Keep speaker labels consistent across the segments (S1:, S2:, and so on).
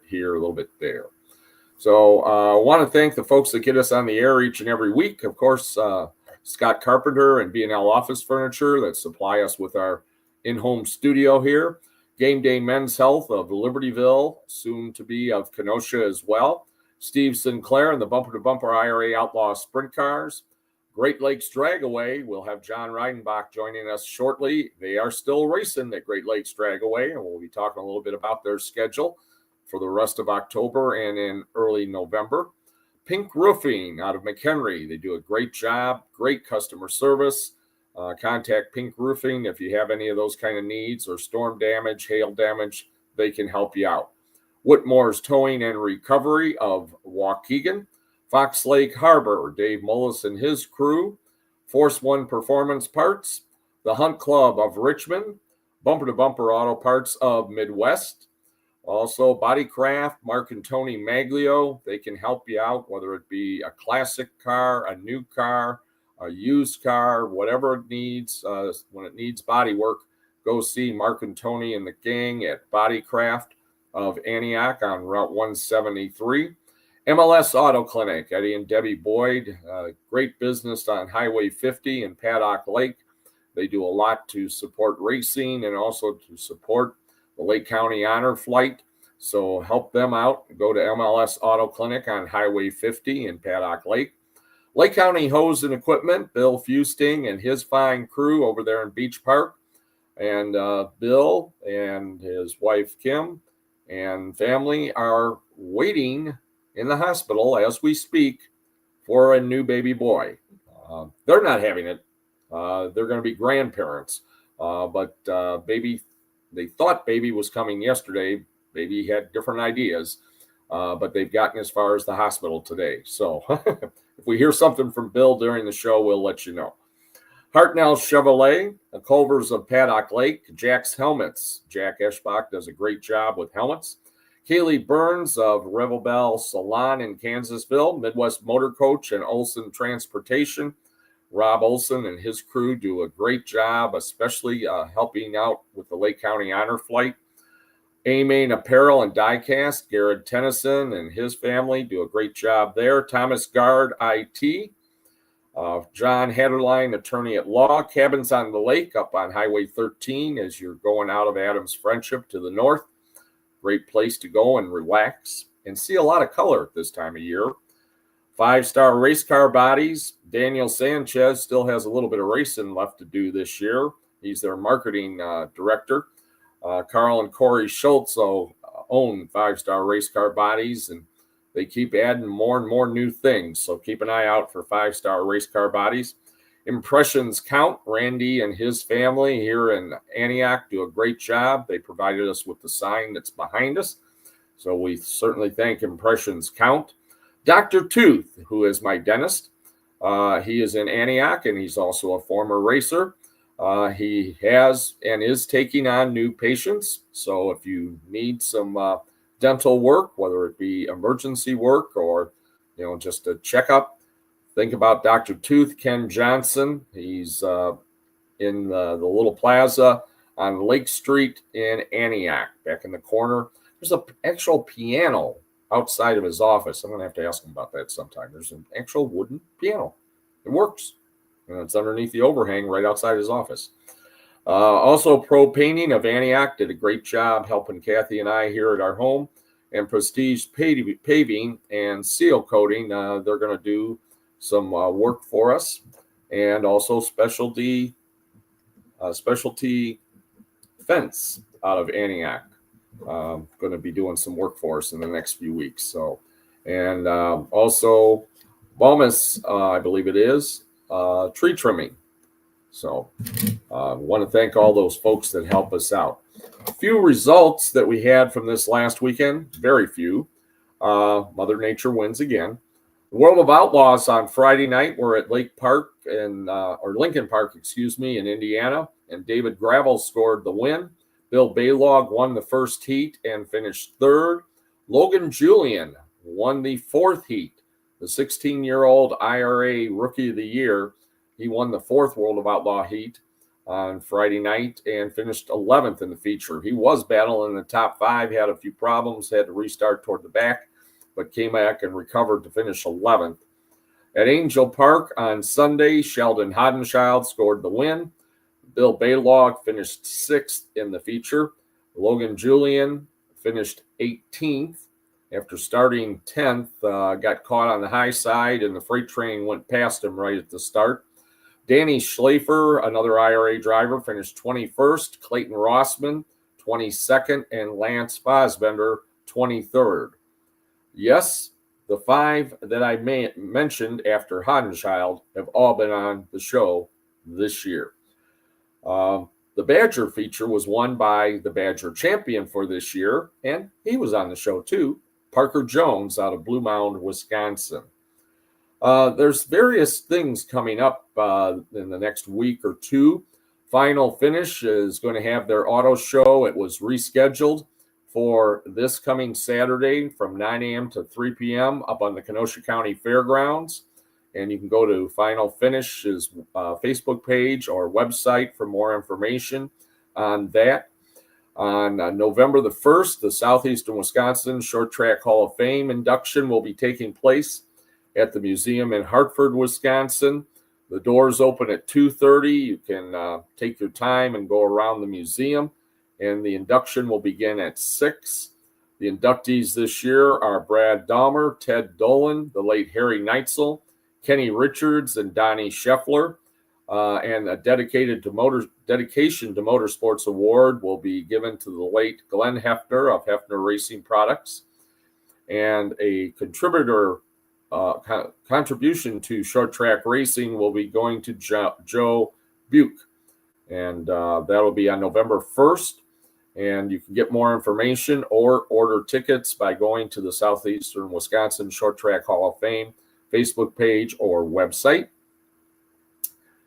S1: here, a little bit there. So I want to thank the folks that get us on the air each and every week. Of course, Scott Carpenter and B&L Office Furniture that supply us with our in-home studio here. Game Day Men's Health of Libertyville, soon to be of Kenosha as well. Steve Sinclair and the Bumper to Bumper IRA Outlaw Sprint Cars. Great Lakes Dragaway. We'll have John Reidenbach joining us shortly. They are still racing at Great Lakes Dragaway, and we'll be talking a little bit about their schedule for the rest of October and in early November. Pink Roofing out of McHenry. They do a great job, great customer service. Contact Pink Roofing if you have any of those kind of needs or storm damage, hail damage, they can help you out. Whitmore's Towing and Recovery of Waukegan. Fox Lake Harbor, Dave Mullis and his crew. Force One Performance Parts. The Hunt Club of Richmond. Bumper to Bumper Auto Parts of Midwest. Also, Bodycraft, Mark and Tony Maglio. They can help you out, whether it be a classic car, a new car, a used car, whatever it needs. When it needs body work, go see Mark and Tony and the gang at Bodycraft of Antioch on Route 173. MLS Auto Clinic, Eddie and Debbie Boyd, great business on Highway 50 in Paddock Lake. They do a lot to support racing and also to support the Lake County Honor Flight. So help them out. Go to MLS Auto Clinic on Highway 50 in Paddock Lake. Lake County Hose and Equipment, Bill Fusting and his fine crew over there in Beach Park. And Bill and his wife Kim and family are waiting in the hospital as we speak for a new baby boy. They're not having it. They're going to be grandparents. But baby, they thought baby was coming yesterday. Baby had different ideas, but they've gotten as far as the hospital today. So if we hear something from Bill during the show, we'll let you know. Hartnell Chevrolet, the Culvers of Paddock Lake, Jack's Helmets. Jack Eschbach does a great job with helmets. Kaylee Burns of Revel Bell Salon in Kansasville, Midwest Motor Coach and Olson Transportation. Rob Olson and his crew do a great job, especially helping out with the Lake County Honor Flight. A-Main Apparel and Diecast, Garrett Tennyson and his family do a great job there. Thomas Guard IT, John Hatterline, attorney at law. Cabins on the Lake up on Highway 13 as you're going out of Adams Friendship to the north. Great place to go and relax and see a lot of color at this time of year. 5-Star Race Car Bodies. Daniel Sanchez still has a little bit of racing left to do this year. He's their marketing director. Carl and Corey Schultz own 5-Star Race Car Bodies, and they keep adding more and more new things. So keep an eye out for 5-Star Race Car Bodies. Impressions Count. Randy and his family here in Antioch do a great job. They provided us with the sign that's behind us. So we certainly thank Impressions Count. Dr. Tooth, who is my dentist. He is in Antioch, and he's also a former racer. He has and is taking on new patients. So if you need some dental work, whether it be emergency work or just a checkup, think about Dr. Tooth, Ken Johnson. He's in the little plaza on Lake Street in Antioch, back in the corner. There's an actual piano outside of his office. I'm going to have to ask him about that sometime. There's an actual wooden piano. It works. And it's underneath the overhang right outside his office. Also, Pro Painting of Antioch did a great job helping Kathy and I here at our home. And Prestige Paving and Seal Coating, they're going to do some work for us. And also Specialty Fence out of Antioch. Going to be doing some work for us in the next few weeks. So, and also Balmus, I believe it is, tree trimming. So want to thank all those folks that help us out. A few results that we had from this last weekend, very few. Mother Nature wins again. The World of Outlaws on Friday night were at Lincoln Park, in Indiana, and David Gravel scored the win. Bill Baylog won the first heat and finished third. Logan Julian won the fourth heat. The 16-year-old IRA Rookie of the Year, he won the fourth World of Outlaw heat. on Friday night and finished 11th in the feature. He was battling in the top 5, had a few problems, had to restart toward the back, but came back and recovered to finish 11th. At Angel Park on Sunday, Sheldon Hodenschild scored the win. Bill Baylog finished 6th in the feature. Logan Julian finished 18th. After starting 10th, got caught on the high side, and the freight train went past him right at the start. Danny Schlafer, another IRA driver, finished 21st. Clayton Rossman, 22nd. And Lance Fosbender, 23rd. Yes, the 5 that I mentioned after Hodenschild have all been on the show this year. The Badger feature was won by the Badger champion for this year, and he was on the show too, Parker Jones out of Blue Mound, Wisconsin. There's various things coming up in the next week or two. Final Finish is going to have their auto show. It was rescheduled for this coming Saturday from 9 a.m. to 3 p.m. up on the Kenosha County Fairgrounds. And you can go to Final Finish's Facebook page or website for more information on that. On November the 1st, the Southeastern Wisconsin Short Track Hall of Fame induction will be taking place at the museum in Hartford, Wisconsin. The doors open at 2:30. You can take your time and go around the museum, and the induction will begin at 6. The inductees this year are Brad Dahmer, Ted Dolan, the late Harry Neitzel, Kenny Richards, and Donnie Scheffler. And a dedication to motorsports award will be given to the late Glenn Hefner of Hefner Racing Products. And a contribution to short track racing will be going to Joe Buke. And that'll be on November 1st. And you can get more information or order tickets by going to the Southeastern Wisconsin Short Track Hall of Fame Facebook page or website.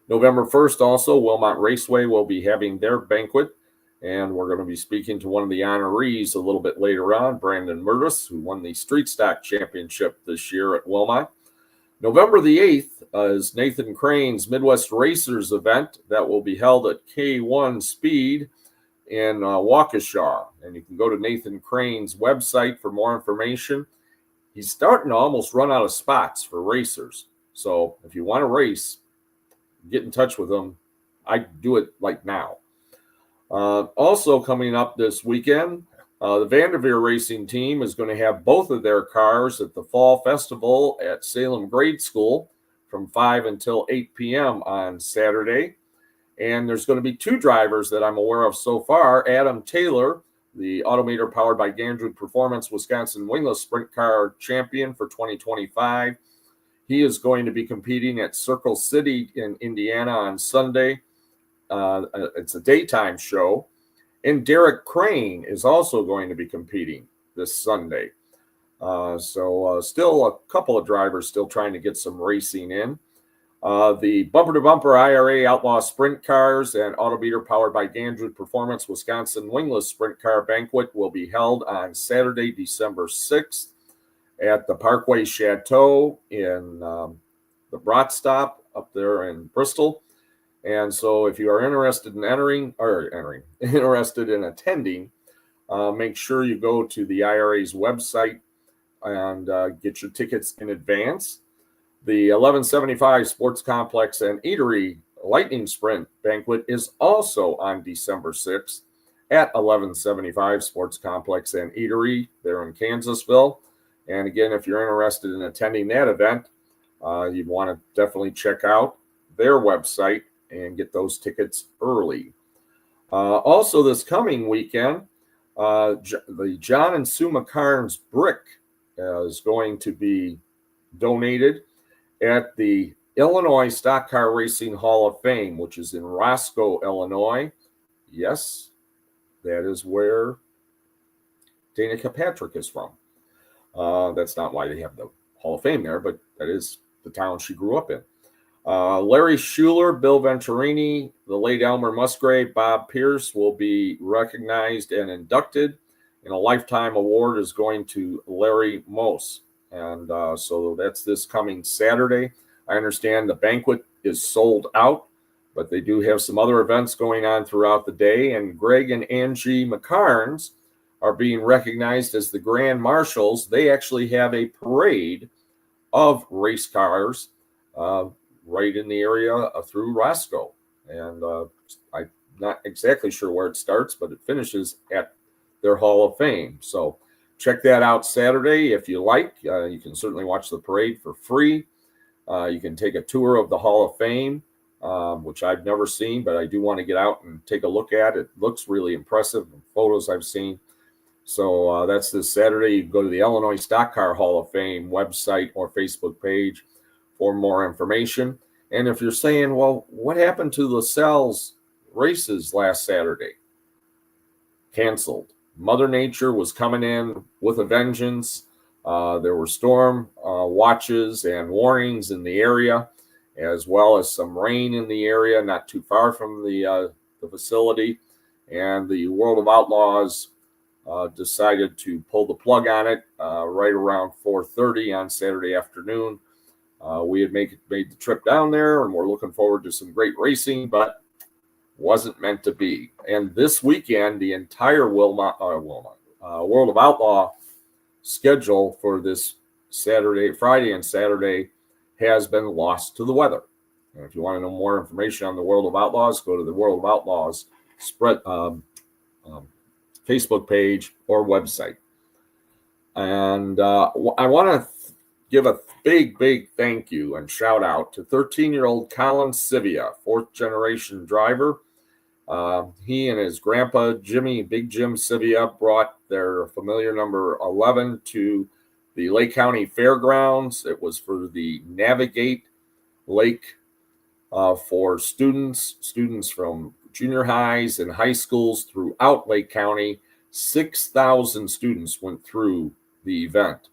S1: November 1st, also, Wilmot Raceway will be having their banquet, and we're going to be speaking to one of the honorees a little bit later on, Brandon Murtis, who won the Street Stock Championship this year at Wilmot. November the 8th is Nathan Crane's Midwest Racers event that will be held at K1 Speed in Waukesha, and you can go to Nathan Crane's website for more information. He's starting to almost run out of spots for racers, so if you want to race, get in touch with him. I do it like now. Also coming up this weekend, the Vanderveer Racing Team is going to have both of their cars at the Fall Festival at Salem Grade School from 5 until 8 p.m. on Saturday. And there's going to be 2 drivers that I'm aware of so far. Adam Taylor, the Automator powered by Gandry Performance Wisconsin Wingless Sprint Car Champion for 2025. He is going to be competing at Circle City in Indiana on Sunday. It's a daytime show. And Derek Crane is also going to be competing this Sunday. So still a couple of drivers still trying to get some racing in. The bumper-to-bumper IRA Outlaw Sprint Cars and Autobeater powered by Gandry Performance Wisconsin Wingless Sprint Car Banquet will be held on Saturday, December 6th at the Parkway Chateau in the Brat Stop up there in Bristol. And so if you are interested in interested in attending, make sure you go to the IRA's website and get your tickets in advance. The 1175 Sports Complex and Eatery Lightning Sprint Banquet is also on December 6th at 1175 Sports Complex and Eatery there in Kansasville. And again, if you're interested in attending that event, you want to definitely check out their website and get those tickets early. Also this coming weekend, the John and Sue McCarnes brick is going to be donated at the Illinois Stock Car Racing Hall of Fame, which is in Roscoe, Illinois. Yes, that is where Dana Kilpatrick is from. That's not why they have the Hall of Fame there, but that is the town she grew up in. Larry Schuler, Bill Venturini, the late Elmer Musgrave, Bob Pierce will be recognized and inducted, and a lifetime award is going to Larry Moss. And so that's this coming Saturday. I understand the banquet is sold out, but they do have some other events going on throughout the day. And Greg and Angie McCarnes are being recognized as the Grand Marshals. They actually have a parade of race cars right in the area through Roscoe. And I'm not exactly sure where it starts, but it finishes at their Hall of Fame. So check that out Saturday if you like. You can certainly watch the parade for free. You can take a tour of the Hall of Fame, which I've never seen, but I do want to get out and take a look at it. It looks really impressive. The photos I've seen. So that's this Saturday. You can go to the Illinois Stock Car Hall of Fame website or Facebook page for more information. And if you're saying, well, what happened to LaSalle's races last Saturday? Canceled. Mother Nature was coming in with a vengeance. There were storm watches and warnings in the area, as well as some rain in the area, not too far from the facility. And the World of Outlaws decided to pull the plug on it right around 4:30 on Saturday afternoon. We had made the trip down there, and we're looking forward to some great racing, but wasn't meant to be. And this weekend, the entire World of Outlaw schedule for this Friday and Saturday has been lost to the weather. And if you want to know more information on the World of Outlaws, go to the World of Outlaws Facebook page or website. And I want to give a big thank you and shout out to 13-year-old Colin Sivia, fourth generation driver. He and his grandpa, Big Jim Sivia, brought their familiar number 11 to the Lake County Fairgrounds. It was for the Navigate Lake for students from junior highs and high schools throughout Lake County. 6,000 students went through the event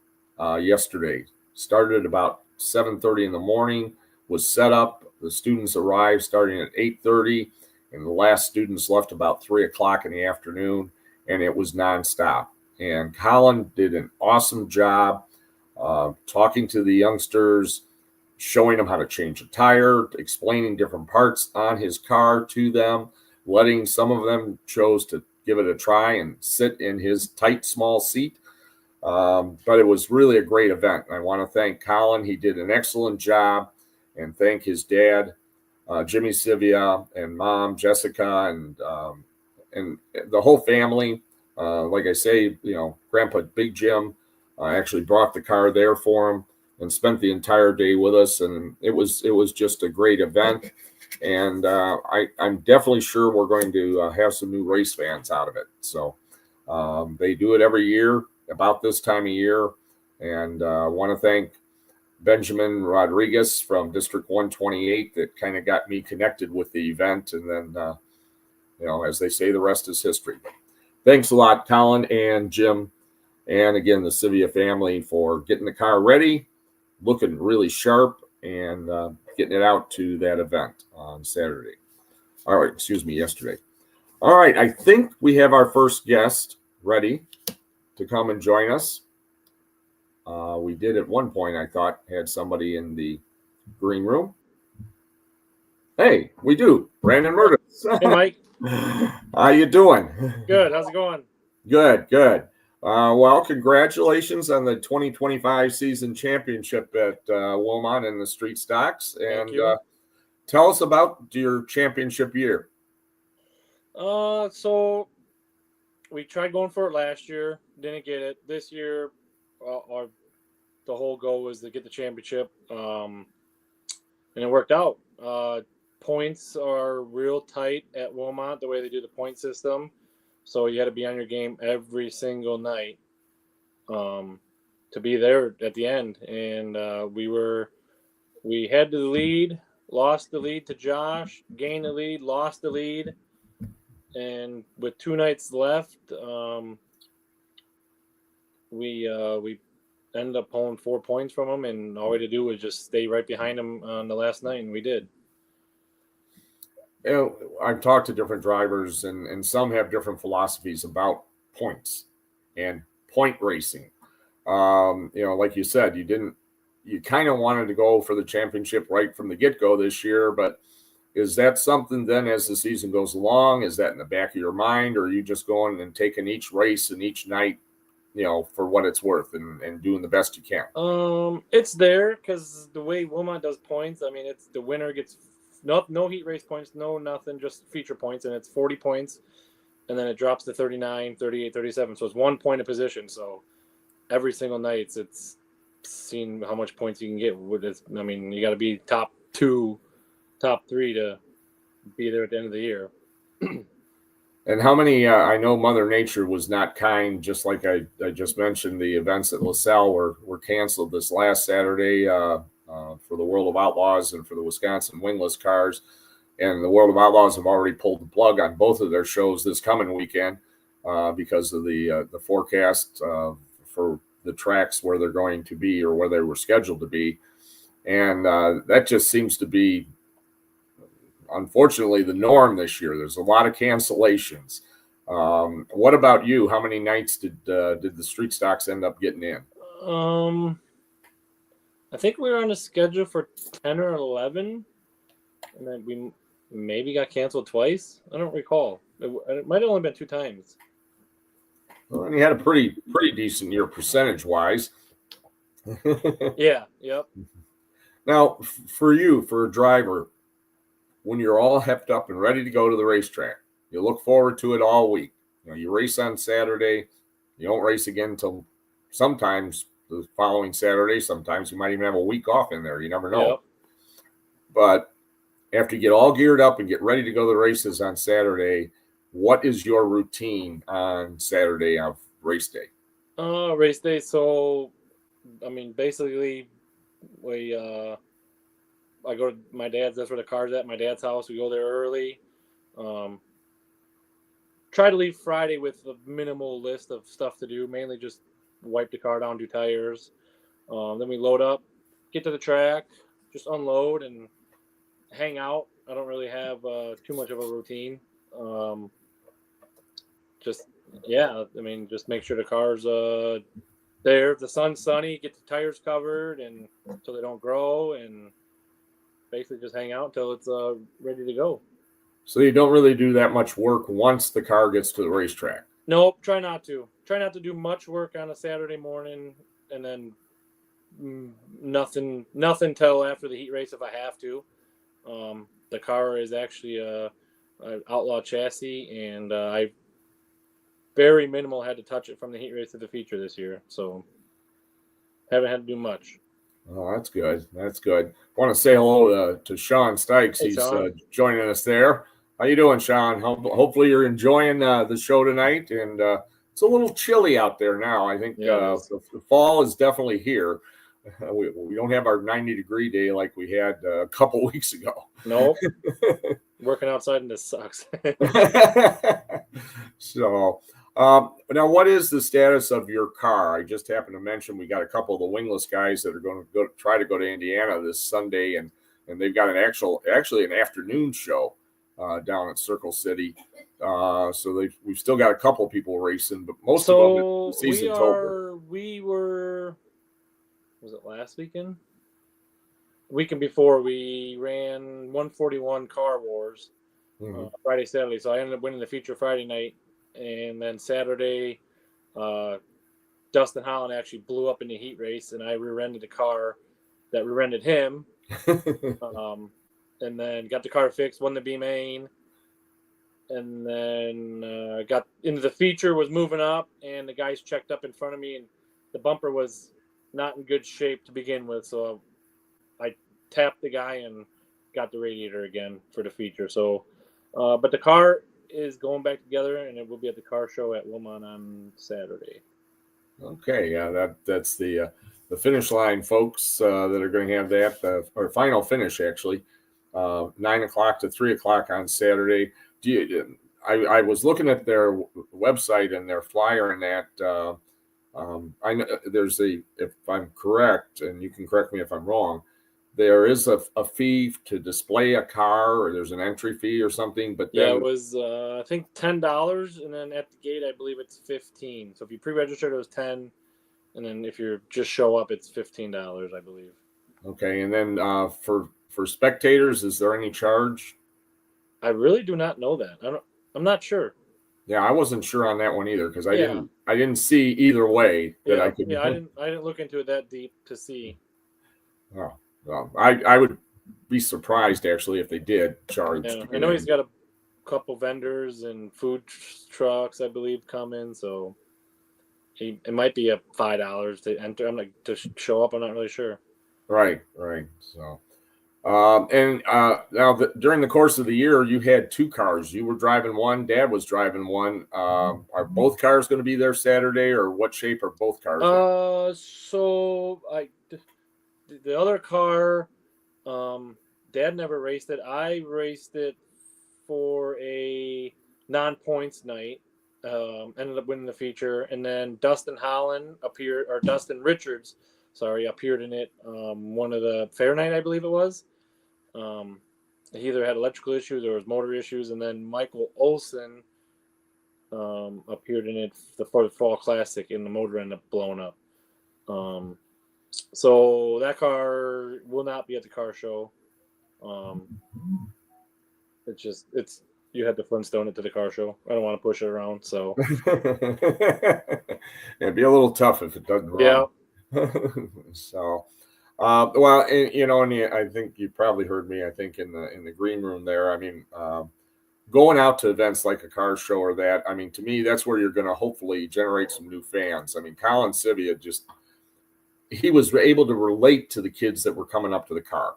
S1: yesterday. Started about 7:30 in the morning, was set up. The students arrived starting at 8:30, and the last students left about 3 o'clock in the afternoon, and it was nonstop. And Colin did an awesome job talking to the youngsters, showing them how to change a tire, explaining different parts on his car to them, letting some of them chose to give it a try and sit in his tight, small seat. But it was really a great event. I want to thank Colin. He did an excellent job, and thank his dad, Jimmy Sivia, and mom, Jessica, and the whole family. Like I say, Grandpa Big Jim actually brought the car there for him and spent the entire day with us. And it was just a great event. And I'm definitely sure we're going to have some new race fans out of it. So they do it every year about this time of year. And I want to thank Benjamin Rodriguez from District 128 that kind of got me connected with the event. And then, as they say, the rest is history. Thanks a lot, Colin and Jim. And again, the Sivia family for getting the car ready, looking really sharp, and getting it out to that event on Saturday. Yesterday. All right, I think we have our first guest ready to come and join us. We did at one point, I thought, had somebody in the green room. Hey, we do. Brandon Murtis.
S2: Hey, Mike.
S1: How you doing?
S2: Good. How's it going?
S1: Good. Well, congratulations on the 2025 season championship at Wilmot in the street stocks. And tell us about your championship year.
S2: So we tried going for it last year, didn't get it. This year, the whole goal was to get the championship, and it worked out. Points are real tight at Wilmot, the way they do the point system. So you had to be on your game every single night to be there at the end. And we had the lead, lost the lead to Josh, gained the lead, lost the lead. And with 2 nights left, we ended up pulling 4 points from them, and all we had to do was just stay right behind them on the last night, and we did.
S1: I've talked to different drivers, and some have different philosophies about points and point racing. Like you said, you kind of wanted to go for the championship right from the get-go this year, but Is that something then as the season goes along? Is that in the back of your mind, or are you just going and taking each race and each night, for what it's worth and doing the best you can?
S2: It's there because the way Wilmot does points, I mean, it's the winner gets no heat race points, no nothing, just feature points, and it's 40 points, and then it drops to 39, 38, 37. So it's 1 point of position. So every single night, it's seeing how much points you can get with this. I mean, you got to be top 2, top 3 to be there at the end of the year.
S1: And how many, I know Mother Nature was not kind, just like I just mentioned, the events at LaSalle were canceled this last Saturday for the World of Outlaws and for the Wisconsin wingless cars. And the World of Outlaws have already pulled the plug on both of their shows this coming weekend because of the forecast for the tracks where they're going to be or where they were scheduled to be. And that just seems to be, unfortunately, the norm this year. There's a lot of cancellations. What about you? How many nights did the street stocks end up getting in?
S2: I think we were on the schedule for 10 or 11, and then we maybe got canceled twice. I don't recall. It might have only been 2 times.
S1: Well, and you had a pretty decent year percentage-wise.
S2: Yeah. Yep.
S1: Now, for you, for a driver, when you're all hepped up and ready to go to the racetrack, you look forward to it all week. You race on Saturday, you don't race again until sometimes the following Saturday. Sometimes you might even have a week off in there. You never know.
S2: Yep.
S1: But after you get all geared up and get ready to go to the races on Saturday, what is your routine on Saturday of race day?
S2: Race day. So, I mean, basically, I go to my dad's. That's where the car's at. My dad's house. We go there early. Try to leave Friday with a minimal list of stuff to do. Mainly just wipe the car down, do tires. Then we load up, get to the track, just unload and hang out. I don't really have too much of a routine. Just make sure the car's there. If the sun's sunny, get the tires covered and so they don't grow, and basically just hang out until it's ready to go.
S1: So you don't really do that much work once the car gets to the racetrack?
S2: Nope, try not to. Try not to do much work on a Saturday morning, and then nothing till after the heat race if I have to. The car is actually a outlaw chassis, and I very minimal had to touch it from the heat race to the feature this year, so haven't had to do much.
S1: Oh, that's good. That's good. I want to say hello to Sean Stykes.
S2: Hey,
S1: He's
S2: Sean.
S1: joining us there. How you doing, Sean? Hopefully you're enjoying the show tonight. And it's a little chilly out there now. I think the fall is definitely here. We don't have our 90-degree day like we had a couple weeks ago.
S2: Nope. Working outside and this sucks.
S1: So now, what is the status of your car? I just happened to mention we got a couple of the wingless guys that are going to try to go to Indiana this Sunday, and they've got actually an afternoon show down at Circle City. So we've still got a couple of people racing, but most of them, the season's over.
S2: We were, was it last weekend? Weekend before, we ran 141 Car Wars Friday, Saturday. So I ended up winning the feature Friday night. And then Saturday, Dustin Holland actually blew up in the heat race, and I rear-ended a car that rear-ended him. And then got the car fixed, won the B main, and then got into the feature, was moving up, and the guys checked up in front of me, and the bumper was not in good shape to begin with, so I tapped the guy and got the radiator again for the feature. So, but the car is going back together, and it will be at the car show at Wilmot on Saturday.
S1: Okay, yeah, that's the finish line, folks, that are going to have that, or final finish, actually, 9 o'clock to 3 o'clock on Saturday. I was looking at their website and their flyer and that. I know there's if I'm correct, and you can correct me if I'm wrong, there is a fee to display a car, or there's an entry fee or something. But then,
S2: it was I think $10, and then at the gate I believe it's $15. So if you pre-registered, it was $10, and then if you just show up, it's $15, I believe.
S1: Okay, and then for spectators, is there any charge
S2: I really do not know that. I'm not sure.
S1: Yeah, I wasn't sure on that one either because I
S2: Yeah.
S1: didn't see either way that I could.
S2: Yeah. I didn't look into it that deep to see.
S1: Oh, well, I would be surprised actually if they did charge
S2: Yeah,
S1: to
S2: I
S1: get
S2: know he's
S1: in.
S2: got a couple vendors and food trucks, I believe, coming. So it might be a $5 to enter. I'm like to show up. I'm not really sure.
S1: Right, right. So, and now during the course of the year, you had two cars. You were driving one. Dad was driving one. Are both cars going to be there Saturday, or what shape are both cars in?
S2: So the other car, Dad never raced it. I raced it for a non-points night. Ended up winning the feature, and then Dustin Richards, sorry, appeared in it. One of the fair night, I believe it was. Um, he either had electrical issues or his motor issues, and then Michael Olson appeared in it for the Fall Classic, and the motor ended up blowing up. So that car will not be at the car show. It's you had to Flintstone it to the car show. I don't want to push it around, so
S1: It'd be a little tough if it doesn't
S2: yeah.
S1: run. So, well, and I think you probably heard me. I think in the green room there. I mean, going out to events like a car show or that. I mean, to me, that's where you're going to hopefully generate some new fans. I mean, Colin Sivia he was able to relate to the kids that were coming up to the car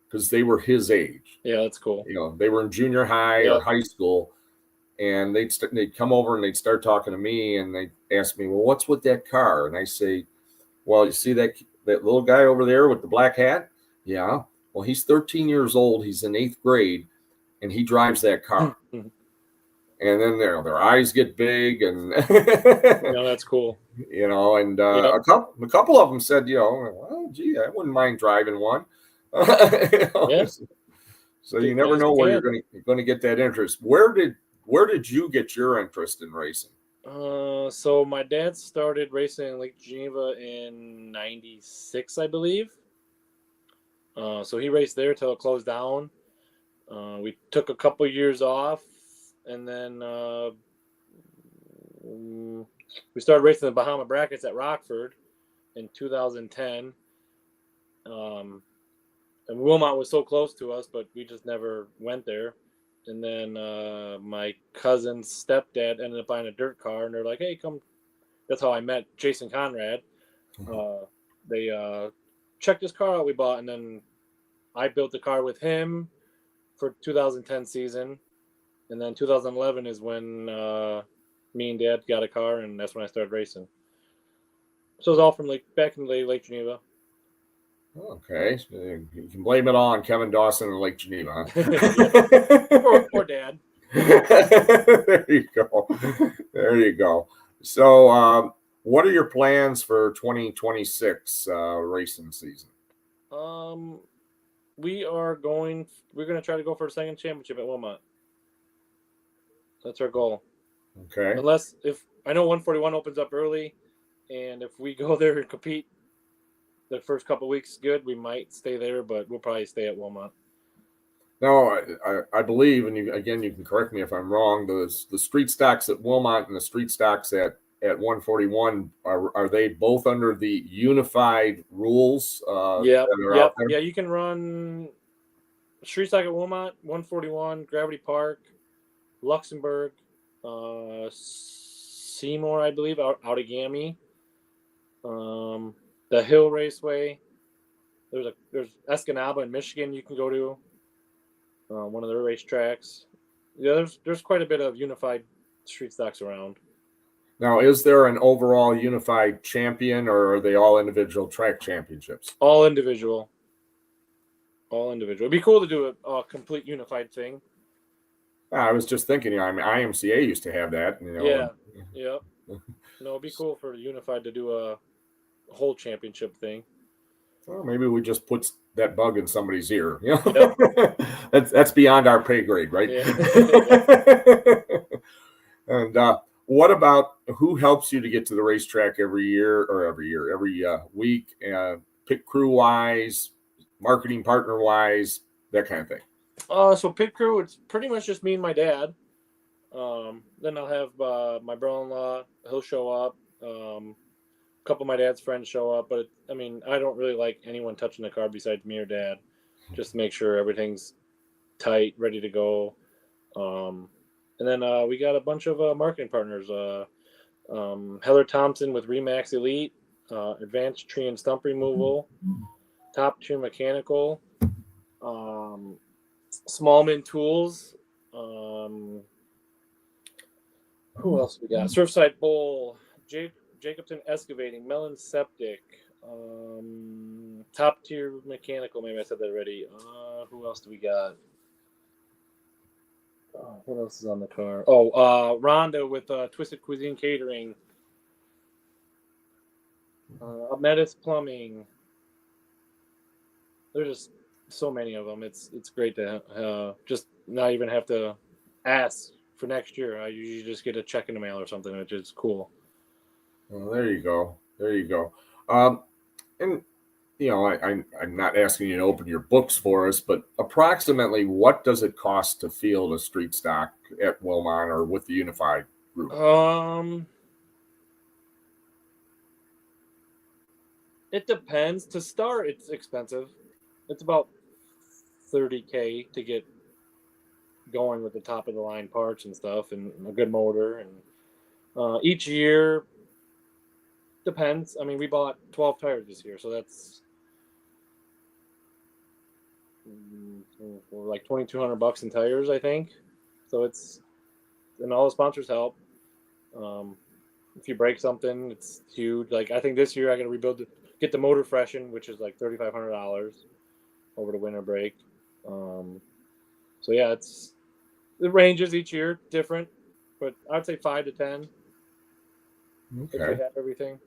S1: because they were his age.
S2: Yeah, that's cool.
S1: They were in junior high or high school, and they'd come over and they'd start talking to me, and they'd ask me, well, what's with that car? And I say, well, you see that little guy over there with the black hat? Yeah. Well, he's 13 years old. He's in 8th grade, and he drives that car. And then their eyes get big, and
S2: that's cool.
S1: And a couple of them said, well, gee, I wouldn't mind driving one. So you never know where you're going to get that interest. Where did you get your interest in racing?
S2: So my dad started racing in Lake Geneva in '96, I believe. So he raced there till it closed down. We took a couple years off, and then we started racing the Bahama Brackets at Rockford in 2010. And Wilmot was so close to us, but we just never went there. And then my cousin's stepdad ended up buying a dirt car, and they're like, hey, come. That's how I met Jason Conrad. They checked this car out we bought, and then I built the car with him for 2010 season. And then 2011 is when me and Dad got a car, and that's when I started racing. So it was all from back in Lake Geneva.
S1: Okay, so you can blame it all on Kevin Dawson and Lake Geneva.
S2: Or Dad.
S1: There you go. There you go. So, what are your plans for 2026 racing season?
S2: We're going to try to go for a second championship at Wilmot. That's our goal.
S1: Okay.
S2: Unless if I know 141 opens up early, and if we go there and compete the first couple of weeks good, we might stay there, but we'll probably stay at Wilmot.
S1: No, I believe, and you can correct me if I'm wrong. The street stocks at Wilmot and the street stocks at 141 are they both under the unified rules?
S2: Yeah. You can run street stock at Wilmot, 141, Gravity Park, Luxembourg, Seymour, I believe, out of Gammy. The Hill Raceway. There's Escanaba in Michigan you can go to. One of their racetracks. Yeah, there's quite a bit of unified street stocks around.
S1: Now, is there an overall unified champion, or are they all individual track championships?
S2: All individual. It'd be cool to do a complete unified thing.
S1: I was just thinking, IMCA used to have that.
S2: Yeah. No, it'd be cool for unified to do a whole championship thing.
S1: Well, maybe we just put that bug in somebody's ear. Yep. That's beyond our pay grade, right? Yeah. And what about who helps you to get to the racetrack every week? Pit crew wise, marketing partner wise, that kind of thing.
S2: So pit crew, it's pretty much just me and my dad. Then I'll have my brother-in-law. He'll show up. A couple of my dad's friends show up, but I mean, I don't really like anyone touching the car besides me or dad, just to make sure everything's tight, ready to go. And then we got a bunch of marketing partners. Heather Thompson with Remax Elite, Advanced Tree and Stump Removal, Top Tier Mechanical, um, Smallman Tools. Who else we got? Surfside Bowl, Jacobson Excavating, Mellon Septic, Top Tier Mechanical. Maybe I said that already. Who else do we got? What else is on the car? Oh, Rhonda with Twisted Cuisine Catering, Metis Plumbing. There's just so many of them. It's great to just not even have to ask for next year. I usually just get a check in the mail or something, which is cool.
S1: Well, there you go. There you go. And I'm not asking you to open your books for us, but approximately what does it cost to field a street stock at Wilmot or with the Unified Group?
S2: It depends. To start, it's expensive. It's about $30K to get going with the top of the line parts and stuff, and a good motor. And each year depends. I mean, we bought 12 tires this year, so that's like $2,200 in tires, I think. So it's, and all the sponsors help. If you break something, it's huge. Like I think this year I got to get the motor freshened, which is like $3,500 over the winter break. So yeah, it ranges each year different, but I'd say 5 to 10.
S1: Okay.
S2: If you have everything.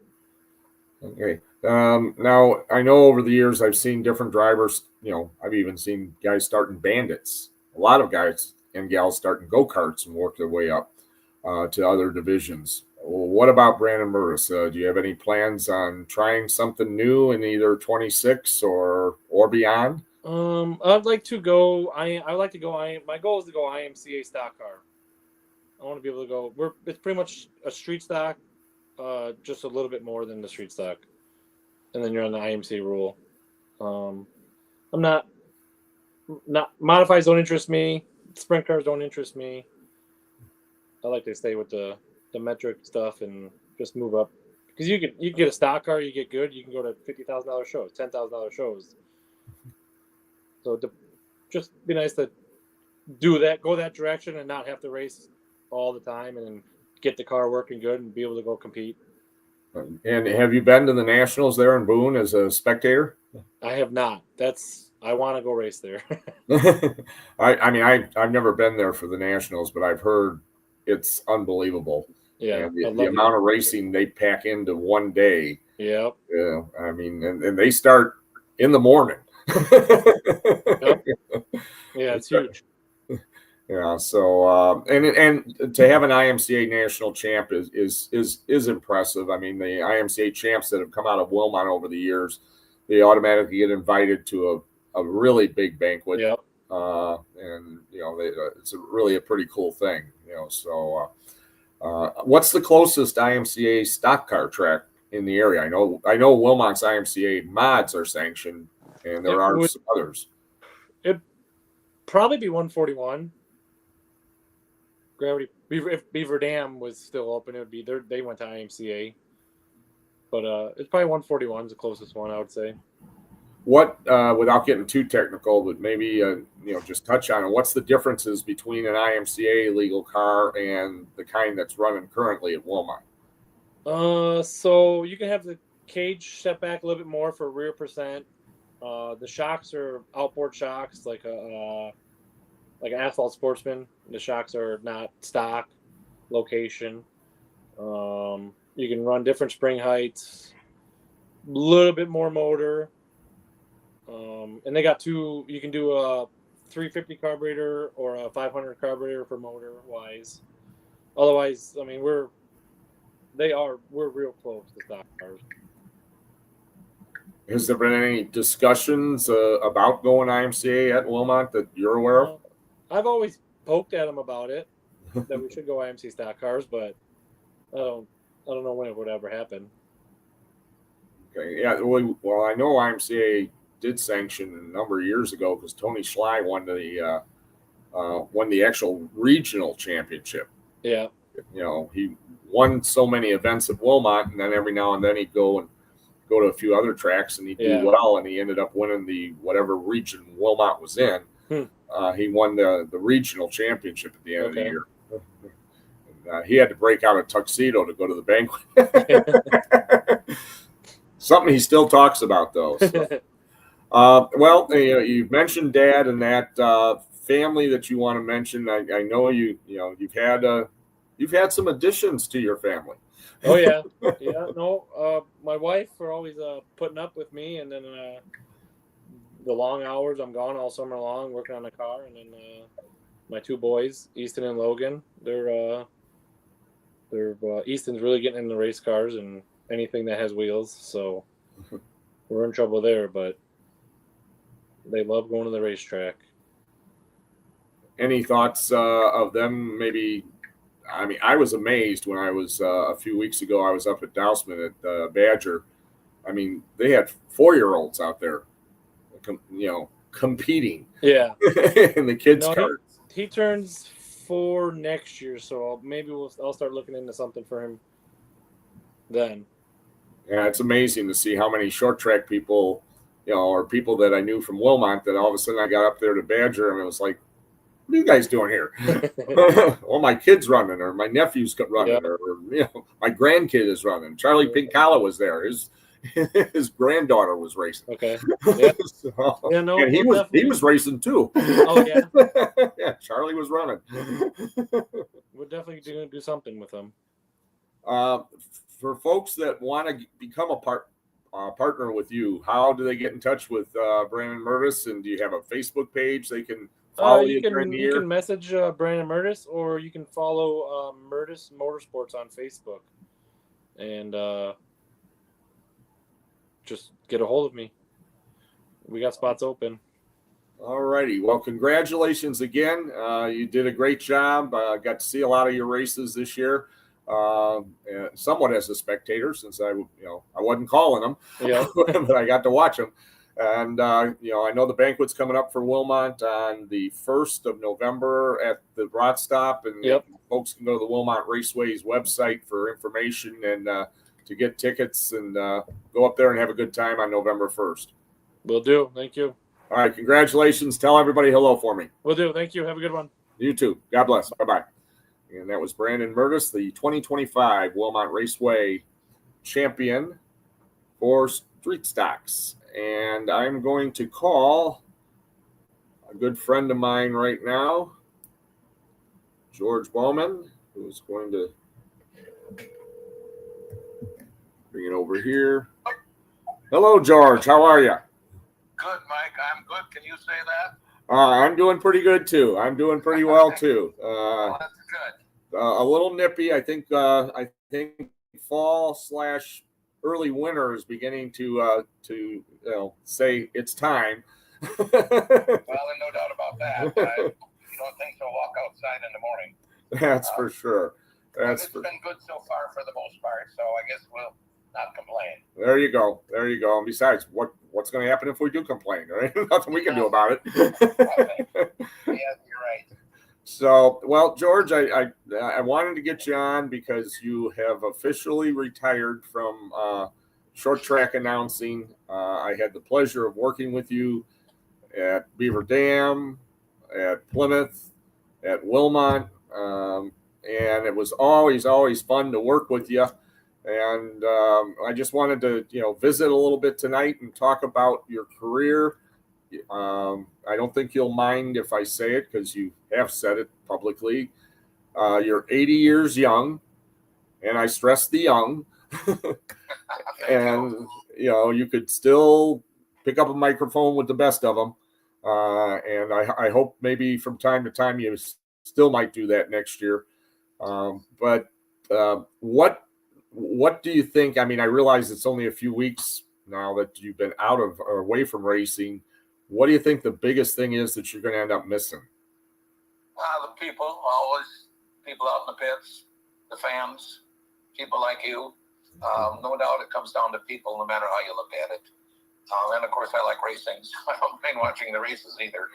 S1: Okay. Now I know over the years I've seen different drivers. I've even seen guys starting bandits. A lot of guys and gals starting go-karts and work their way up to other divisions. Well, what about Brandon Burris? Do you have any plans on trying something new in either 26 or beyond?
S2: I'd like to go. I like to go. My goal is to go IMCA stock car. I want to be able to go. It's pretty much a street stock, just a little bit more than the street stock, and then you're on the IMCA rule. I'm not modifieds don't interest me. Sprint cars don't interest me. I like to stay with the metric stuff and just move up, because you can get a stock car, you get good, you can go to $50,000 shows, $10,000 shows. So just be nice to do that, go that direction, and not have to race all the time, and then get the car working good and be able to go compete.
S1: And have you been to the Nationals there in Boone as a spectator?
S2: I have not. I want to go race there.
S1: I've never been there for the Nationals, but I've heard it's unbelievable.
S2: Yeah,
S1: and the amount of racing they pack into one day.
S2: Yeah.
S1: Yeah, I mean, and they start in the morning.
S2: Yep. Yeah, it's huge.
S1: Yeah, so and to have an IMCA national champ is impressive. I mean, the IMCA champs that have come out of Wilmot over the years, they automatically get invited to a really big banquet.
S2: Yep.
S1: And it's really a pretty cool thing. So what's the closest IMCA stock car track in the area? I know Wilmot's IMCA mods are sanctioned, and there are some others.
S2: It'd probably be 141. Gravity. If Beaver Dam was still open, it would be there. They went to IMCA, but it's probably 141 is the closest one, I would say.
S1: What, without getting too technical, but maybe just touch on it. What's the differences between an IMCA legal car and the kind that's running currently at Wilmot?
S2: So you can have the cage set back a little bit more for rear percent. The shocks are outboard shocks, like an Asphalt Sportsman. The shocks are not stock location. You can run different spring heights, a little bit more motor. And they got two. You can do a 350 carburetor or a 500 carburetor for motor wise. Otherwise, I mean, we're real close to stock cars.
S1: Has there been any discussions about going IMCA at Wilmot that you're aware of?
S2: I've always poked at him about it, that we should go IMC stock cars, but I don't know when it would ever happen.
S1: Okay, yeah. Well, I know IMCA did sanction a number of years ago because Tony Schley won the actual regional championship.
S2: Yeah.
S1: He won so many events at Wilmot, and then every now and then he'd go to a few other tracks, and he'd do well, and he ended up winning the whatever region Wilmot was in. He won the regional championship at the end of the year. He had to break out a tuxedo to go to the banquet. Something he still talks about, though. So. Well, you've mentioned Dad and that family that you want to mention. I know you've had some additions to your family.
S2: Oh yeah, yeah. No, my wife are always putting up with me, and then the long hours I'm gone all summer long working on the car, and then my two boys, Easton and Logan, they're Easton's really getting into race cars and anything that has wheels, so we're in trouble there, but they love going to the racetrack.
S1: Any thoughts of them maybe? I mean, I was amazed when I was a few weeks ago. I was up at Dousman at Badger. I mean, they had 4-year-olds out there, competing.
S2: Yeah,
S1: in the kids' cart.
S2: He turns 4 next year, so maybe I'll start looking into something for him then.
S1: Yeah, it's amazing to see how many short track people, or people that I knew from Wilmot that all of a sudden I got up there to Badger and it was like, what are you guys doing here? Well, my kid's running, or my nephew's running, or my grandkid is running. Charlie Pincala was there. His granddaughter was racing.
S2: Okay. Yeah.
S1: And he was racing too.
S2: Oh yeah.
S1: Yeah, Charlie was running.
S2: We're definitely going to do something with him.
S1: For folks that want to become a partner with you, how do they get in touch with Brandon Murtis? And do you have a Facebook page they can follow you during the year?
S2: You can message Brandon Murtis, or you can follow Murtis Motorsports on Facebook, and just get a hold of me. We got spots open.
S1: All righty. Well, congratulations again. You did a great job. Got to see a lot of your races this year. Somewhat as a spectator, since I wasn't calling them, but I got to watch them. And I know the banquet's coming up for Wilmot on the 1st of November at the Rot Stop, and folks can go to the Wilmot Raceway's website for information and to get tickets and go up there and have a good time on November 1st.
S2: Will do. Thank you.
S1: All right. Congratulations. Tell everybody hello for me.
S2: Will do. Thank you. Have a good one.
S1: You too. God bless. Bye-bye. And that was Brandon Murtis, the 2025 Wilmot Raceway champion for street stocks. And I'm going to call a good friend of mine right now, George Bowman, who's going to bring it over here. Hello, George. How are you?
S3: Good, Mike. I'm good. Can you say that?
S1: I'm doing pretty good, too. I'm doing pretty well, too.
S3: Well, that's good.
S1: A little nippy. I think fall/early winter is beginning to say it's time.
S3: Well, and no doubt about that. You don't think so? Walk outside in the morning.
S1: That's for sure.
S3: It's been good so far for the most part, so I guess we'll not complain.
S1: There you go. And besides, what's going to happen if we do complain? Right? Nothing we can do about it.
S3: Yeah, you're right.
S1: So, well, George, I wanted to get you on because you have officially retired from short track announcing. I had the pleasure of working with you at Beaver Dam, at Plymouth, at Wilmot, and it was always fun to work with you. And I just wanted to, visit a little bit tonight and talk about your career. I don't think you'll mind if I say it because you have said it publicly. You're 80 years young, and I stress the young. And, you could still pick up a microphone with the best of them. And I hope maybe from time to time you still might do that next year. But what do you think? I mean, I realize it's only a few weeks, now that you've been out of or away from racing, what do you think the biggest thing is that you're going to end up missing?
S3: The people, always people out in the pits, the fans, people like you. No doubt it comes down to people no matter how you look at it. And of course, I like racing, so I don't mind watching the races either.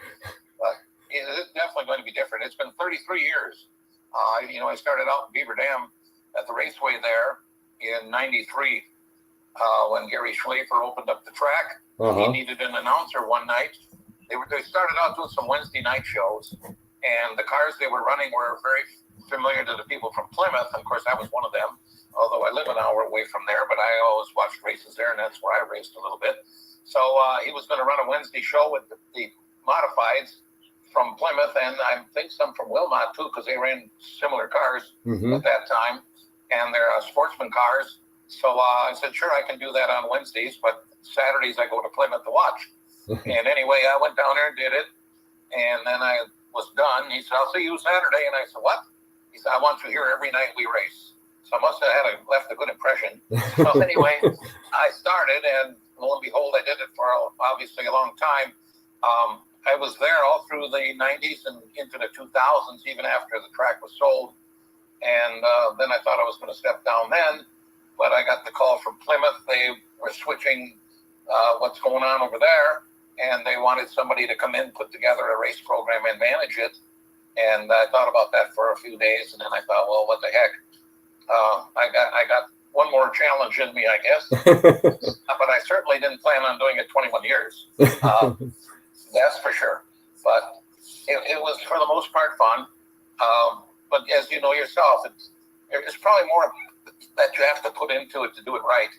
S3: But it's definitely going to be different. It's been 33 years. I started out in Beaver Dam at the raceway there in '93 when Gary Schlafer opened up the track. He needed an announcer one night. They started out doing some Wednesday night shows, and the cars they were running were very familiar to the people from Plymouth. And of course, I was one of them, although I live an hour away from there, but I always watched races there, and that's where I raced a little bit. So he was going to run a Wednesday show with the modifieds from Plymouth, and I think some from Wilmot too, because they ran similar cars at that time, and they're sportsman cars. So I said, sure, I can do that on Wednesdays, but Saturdays I go to Plymouth to watch. And anyway, I went down there and did it, and then I was done. He said, I'll see you Saturday, and I said, what? He said, I want you here every night we race. So I must have left a good impression. So anyway, I started, and lo and behold, I did it for obviously a long time. I was there all through the 90s and into the 2000s, even after the track was sold. And then I thought I was going to step down then, but I got the call from Plymouth. They were switching what's going on over there, and they wanted somebody to come in, put together a race program and manage it. And I thought about that for a few days, and then I thought, well, what the heck? I got one more challenge in me, I guess. But I certainly didn't plan on doing it 21 years. That's for sure. But it was, for the most part, fun. But as you know yourself, it's probably more that you have to put into it to do it right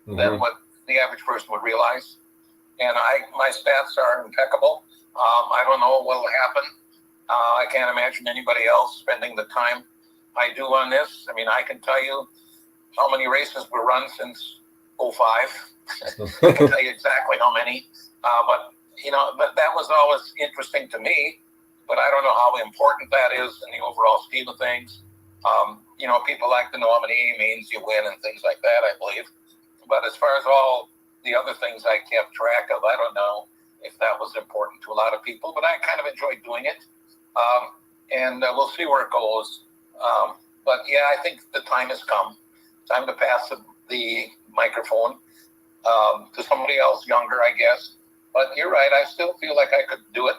S3: than what the average person would realize. And my stats are impeccable. I don't know what will happen. I can't imagine anybody else spending the time I do on this. I mean, I can tell you how many races were run since '05. I can tell you exactly how many. But that was always interesting to me. But I don't know how important that is in the overall scheme of things. People like the nominee means you win and things like that, I believe. But as far as all the other things I kept track of, I don't know if that was important to a lot of people. But I kind of enjoyed doing it. And we'll see where it goes. But yeah, I think the time has come. Time to pass the microphone to somebody else younger, I guess. But you're right. I still feel like I could do it,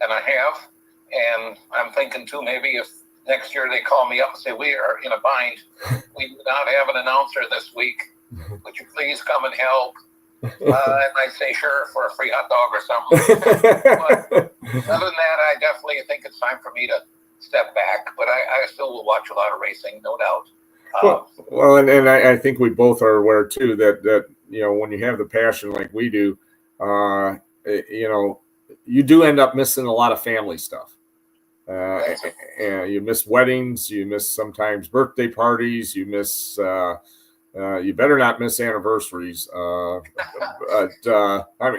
S3: and I have. And I'm thinking too, maybe if next year they call me up and say, we are in a bind, we do not have an announcer this week. Would you please come and help? And I say, sure, for a free hot dog or something. But other than that, I definitely think it's time for me to step back. But I still will watch a lot of racing, no doubt.
S1: Well, and I think we both are aware too that when you have the passion like we do, you do end up missing a lot of family stuff. And you miss weddings, you miss sometimes birthday parties, you miss. You better not miss anniversaries. But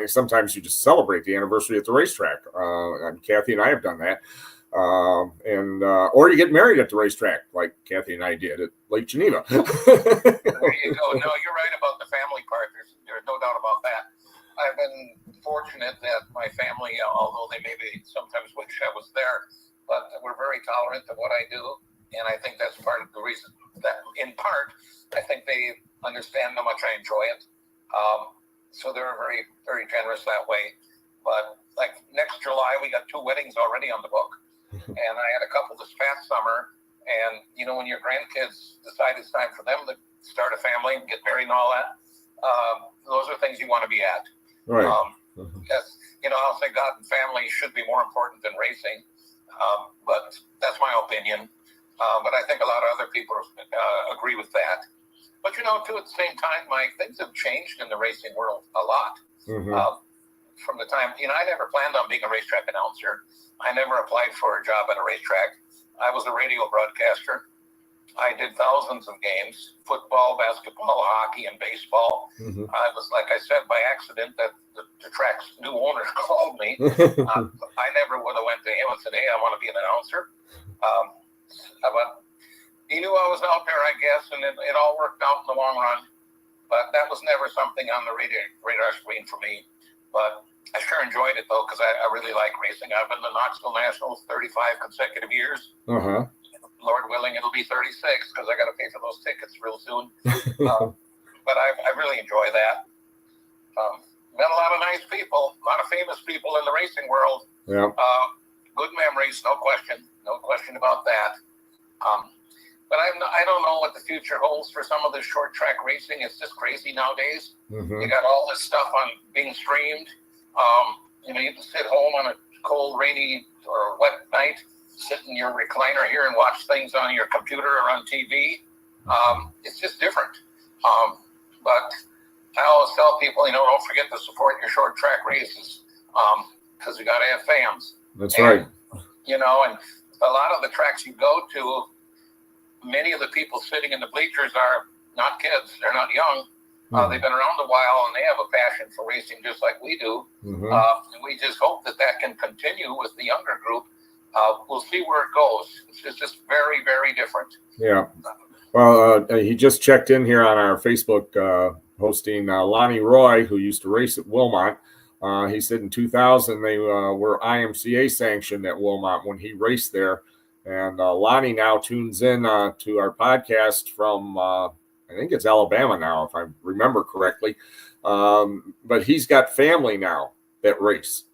S1: sometimes you just celebrate the anniversary at the racetrack. Kathy and I have done that. Or you get married at the racetrack, like Kathy and I did at Lake Geneva.
S3: There you go. No, you're right about the family part. There's no doubt about that. I've been fortunate that my family, although they maybe sometimes wish I was there, but we're very tolerant of what I do. And I think that's part of the reason that, in part, I think they understand how much I enjoy it. So they're very, very generous that way. But like next July, we got 2 weddings already on the book. And I had a couple this past summer. And, when your grandkids decide it's time for them to start a family and get married and all that, those are things you want to be at.
S1: Right.
S3: I'll say God and family should be more important than racing. But that's my opinion. But I think a lot of other people agree with that. But, too, at the same time, Mike, things have changed in the racing world a lot. From the time, I never planned on being a racetrack announcer. I never applied for a job at a racetrack. I was a radio broadcaster. I did thousands of games, football, basketball, hockey, and baseball. I was, like I said, by accident that the track's new owner called me. I never would have went to him and said, hey, I want to be an announcer. But he knew I was out there, I guess, and it all worked out in the long run. but that was never something on the radar screen for me. But I sure enjoyed it, though, because I really like racing. I've been to Knoxville Nationals 35 consecutive years.
S1: Uh-huh.
S3: Lord willing, it'll be 36 because I got to pay for those tickets real soon. But I really enjoy that. Met a lot of nice people, a lot of famous people in the racing world.
S1: Yeah.
S3: Good memories, no question about that. But I don't know what the future holds for some of this short track racing. It's just crazy nowadays.
S1: Mm-hmm.
S3: You got all this stuff on being streamed. You can sit home on a cold, rainy, or wet night, sit in your recliner here and watch things on your computer or on TV. It's just different. But I always tell people, don't forget to support your short track races because you got to have fans.
S1: That's right.
S3: And a lot of the tracks you go to, many of the people sitting in the bleachers are not kids. They're not young. They've been around a while, and they have a passion for racing just like we do.
S1: Mm-hmm.
S3: And we just hope that can continue with the younger group. We'll see where it goes. It's just very, very different.
S1: Yeah. Well, he just checked in here on our Facebook hosting Lonnie Roy, who used to race at Wilmot. He said in 2000 they were IMCA sanctioned at Wilmot when he raced there. And Lonnie now tunes in to our podcast from, I think it's Alabama now, if I remember correctly. But he's got family now that race.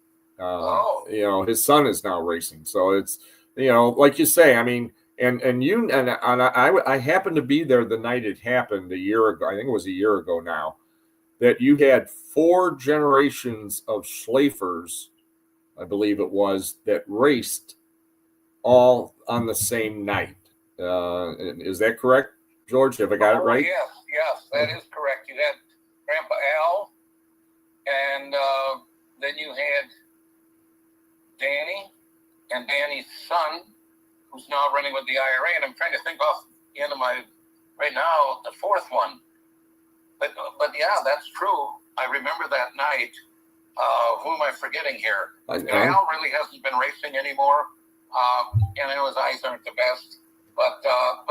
S1: His son is now racing. So it's, like you say, I mean, I happened to be there the night it happened a year ago. I think it was a year ago now, that you had 4 generations of Schlafers, I believe it was, that raced all on the same night. Is that correct, George? Have I got it right?
S3: Yes, that is correct. You had Grandpa Al, and then you had Danny and Danny's son, who's now running with the IRA. And I'm trying to think off the end of my, right now, the 4th one. But yeah, that's true. I remember that night. Who am I forgetting here? Al really hasn't been racing anymore. And I know his eyes aren't the best, but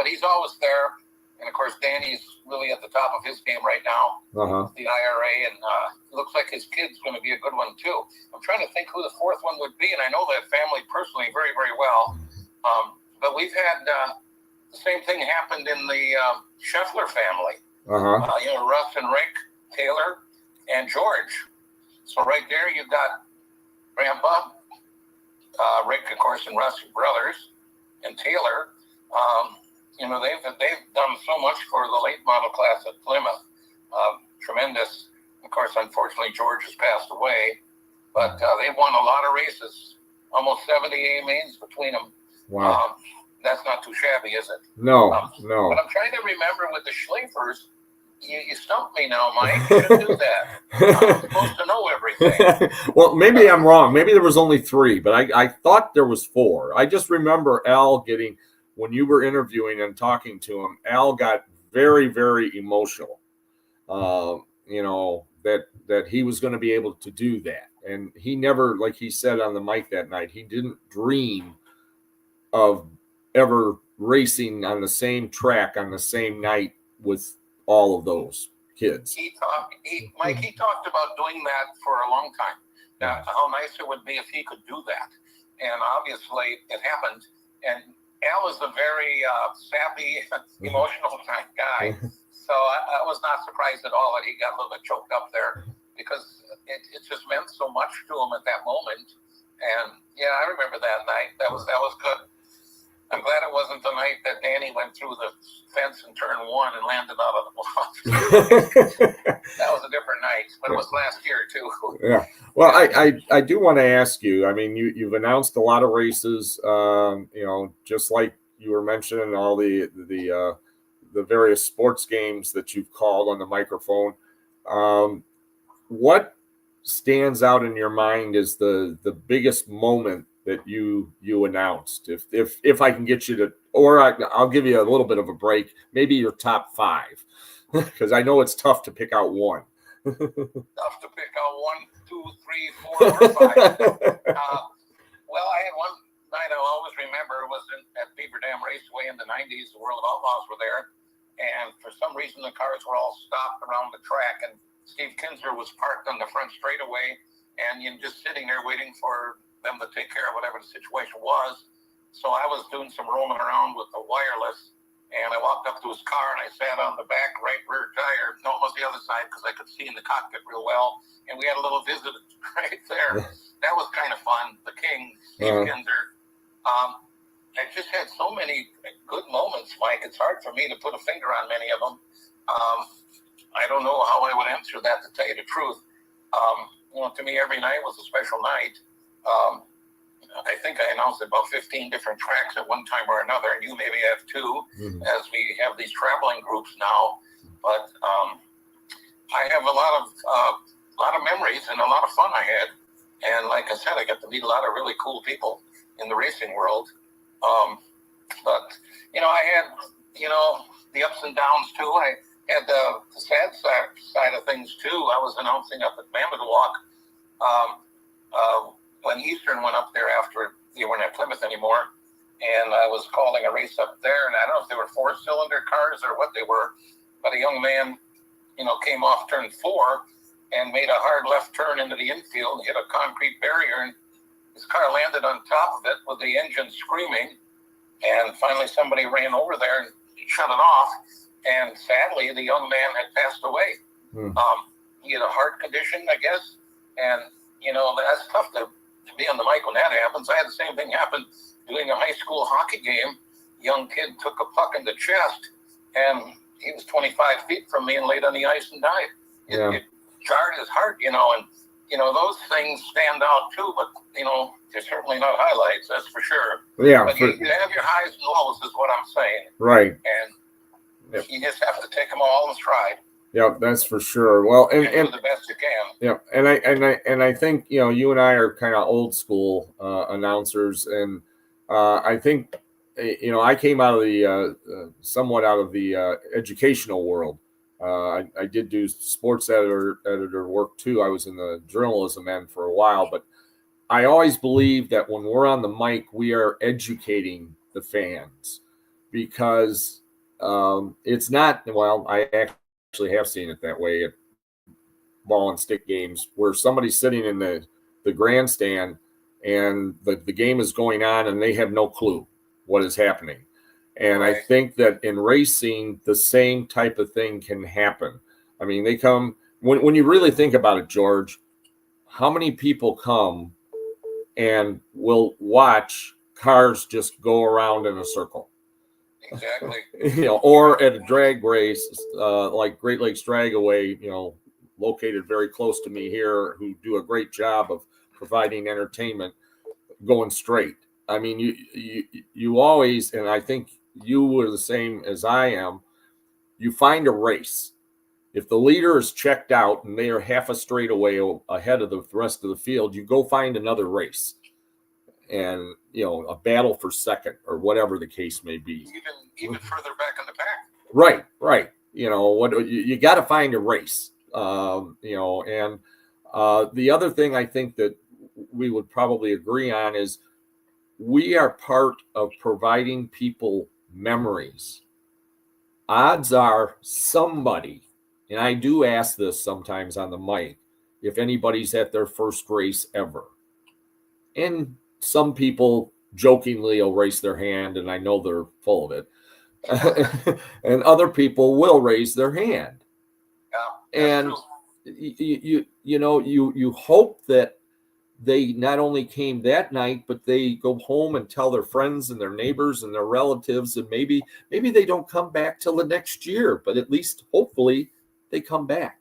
S3: he's always there. And of course, Danny's really at the top of his game right now, the IRA, and it looks like his kid's going to be a good one too. I'm trying to think who the 4th one would be, and I know that family personally very, very well. But we've had the same thing happened in the Scheffler family. Russ and Rick, Taylor, and George. So right there, you've got Grandpa. Rick, of course, and Russ are brothers, and Taylor. They've done so much for the late model class at Plymouth. Tremendous. Of course, unfortunately, George has passed away, but they've won a lot of races. Almost 70 A-mains between them.
S1: Wow.
S3: That's not too shabby, is it?
S1: No.
S3: But I'm trying to remember with the Schlafers. You stumped me now, Mike. You shouldn't do that. I'm supposed to know everything.
S1: Well, maybe I'm wrong. Maybe there was only 3, but I thought there was 4. I just remember Al getting, when you were interviewing and talking to him, Al got very, very emotional. That he was going to be able to do that. And he never, like he said on the mic that night, he didn't dream of ever racing on the same track on the same night with all of those kids.
S3: Mike talked about doing that for a long time. How nice it would be if he could do that. And obviously it happened. And Al is a very sappy, emotional type guy. So I was not surprised at all that he got a little bit choked up there because it just meant so much to him at that moment. And yeah, I remember that night. That was good. I'm glad it wasn't the night that Danny went through the fence in turn 1 and landed out of the block. That was a different night, but it was last year too.
S1: Yeah. Well, I do want to ask you. I mean, you've announced a lot of races. Just like you were mentioning all the various sports games that you've called on the microphone. What stands out in your mind as the biggest moment that you announced? If I can get you to, or I'll give you a little bit of a break, maybe your top 5, because I know it's tough to pick out one.
S3: Tough to pick out 1, 2, 3, 4, or 5. Well, I had one night I'll always remember was at Beaver Dam Raceway in the 90s. The World of Outlaws were there, and for some reason the cars were all stopped around the track, and Steve Kinzer was parked on the front straightaway, and you're just sitting there waiting for them to take care of whatever the situation was. So I was doing some roaming around with the wireless, and I walked up to his car, and I sat on the back right rear tire, no, it was the other side, because I could see in the cockpit real well, and we had a little visit right there. That was kind of fun. The King, Steve Kinzer. I just had so many good moments, Mike. It's hard for me to put a finger on many of them. I don't know how I would answer that, to tell you the truth. To me, every night was a special night. I think I announced about 15 different tracks at one time or another, and you maybe have too, as we have these traveling groups now. But I have a lot of memories and a lot of fun I had. And like I said, I got to meet a lot of really cool people in the racing world. But I had, the ups and downs too. I had the sad side of things too. I was announcing up at Mammoth Walk when Eastern went up there after they weren't at Plymouth anymore. And I was calling a race up there, and I don't know if they were 4-cylinder cars or what they were, but a young man, came off turn 4 and made a hard left turn into the infield, hit a concrete barrier, and his car landed on top of it with the engine screaming. And finally somebody ran over there and shut it off. And sadly, the young man had passed away. He had a heart condition, I guess. And, that's tough to be on the mic when that happens. I had the same thing happen doing a high school hockey game. Young kid took a puck in the chest, and he was 25 feet from me and laid on the ice and died. It jarred his heart, and those things stand out too, but, they're certainly not highlights, that's for sure.
S1: Yeah.
S3: But you have your highs and lows, is what I'm saying.
S1: Right.
S3: And you just have to take them all in stride.
S1: Yeah, that's for sure. Well, and
S3: do the best you can.
S1: Yeah, and I think you and I are kind of old school announcers, and I think I came out of the somewhat out of the educational world. I did do sports editor work too. I was in the journalism end for a while, but I always believe that when we're on the mic, we are educating the fans, because it's not. Well, I actually have seen it that way at ball and stick games, where somebody's sitting in the grandstand and the game is going on and they have no clue what is happening. And
S3: right.
S1: I think that in racing, the same type of thing can happen. I mean, they come, when you really think about it, George, how many people come and will watch cars just go around in a circle?
S3: Exactly.
S1: Or at a drag race, like Great Lakes Dragaway, located very close to me here, who do a great job of providing entertainment, going straight. I mean, you always, and I think you were the same as I am, you find a race. If the leader is checked out and they are half a straightaway ahead of the rest of the field, you go find another race. And, a battle for second or whatever the case may be.
S3: Even further back in the pack.
S1: Right. You got to find a race. And the other thing I think that we would probably agree on is we are part of providing people memories. Odds are somebody, and I do ask this sometimes on the mic, if anybody's at their first race ever. And some people jokingly will raise their hand, and I know they're full of it. And other people will raise their hand.
S3: Yeah,
S1: and you hope that they not only came that night, but they go home and tell their friends and their neighbors and their relatives, and maybe they don't come back till the next year, but at least hopefully they come back.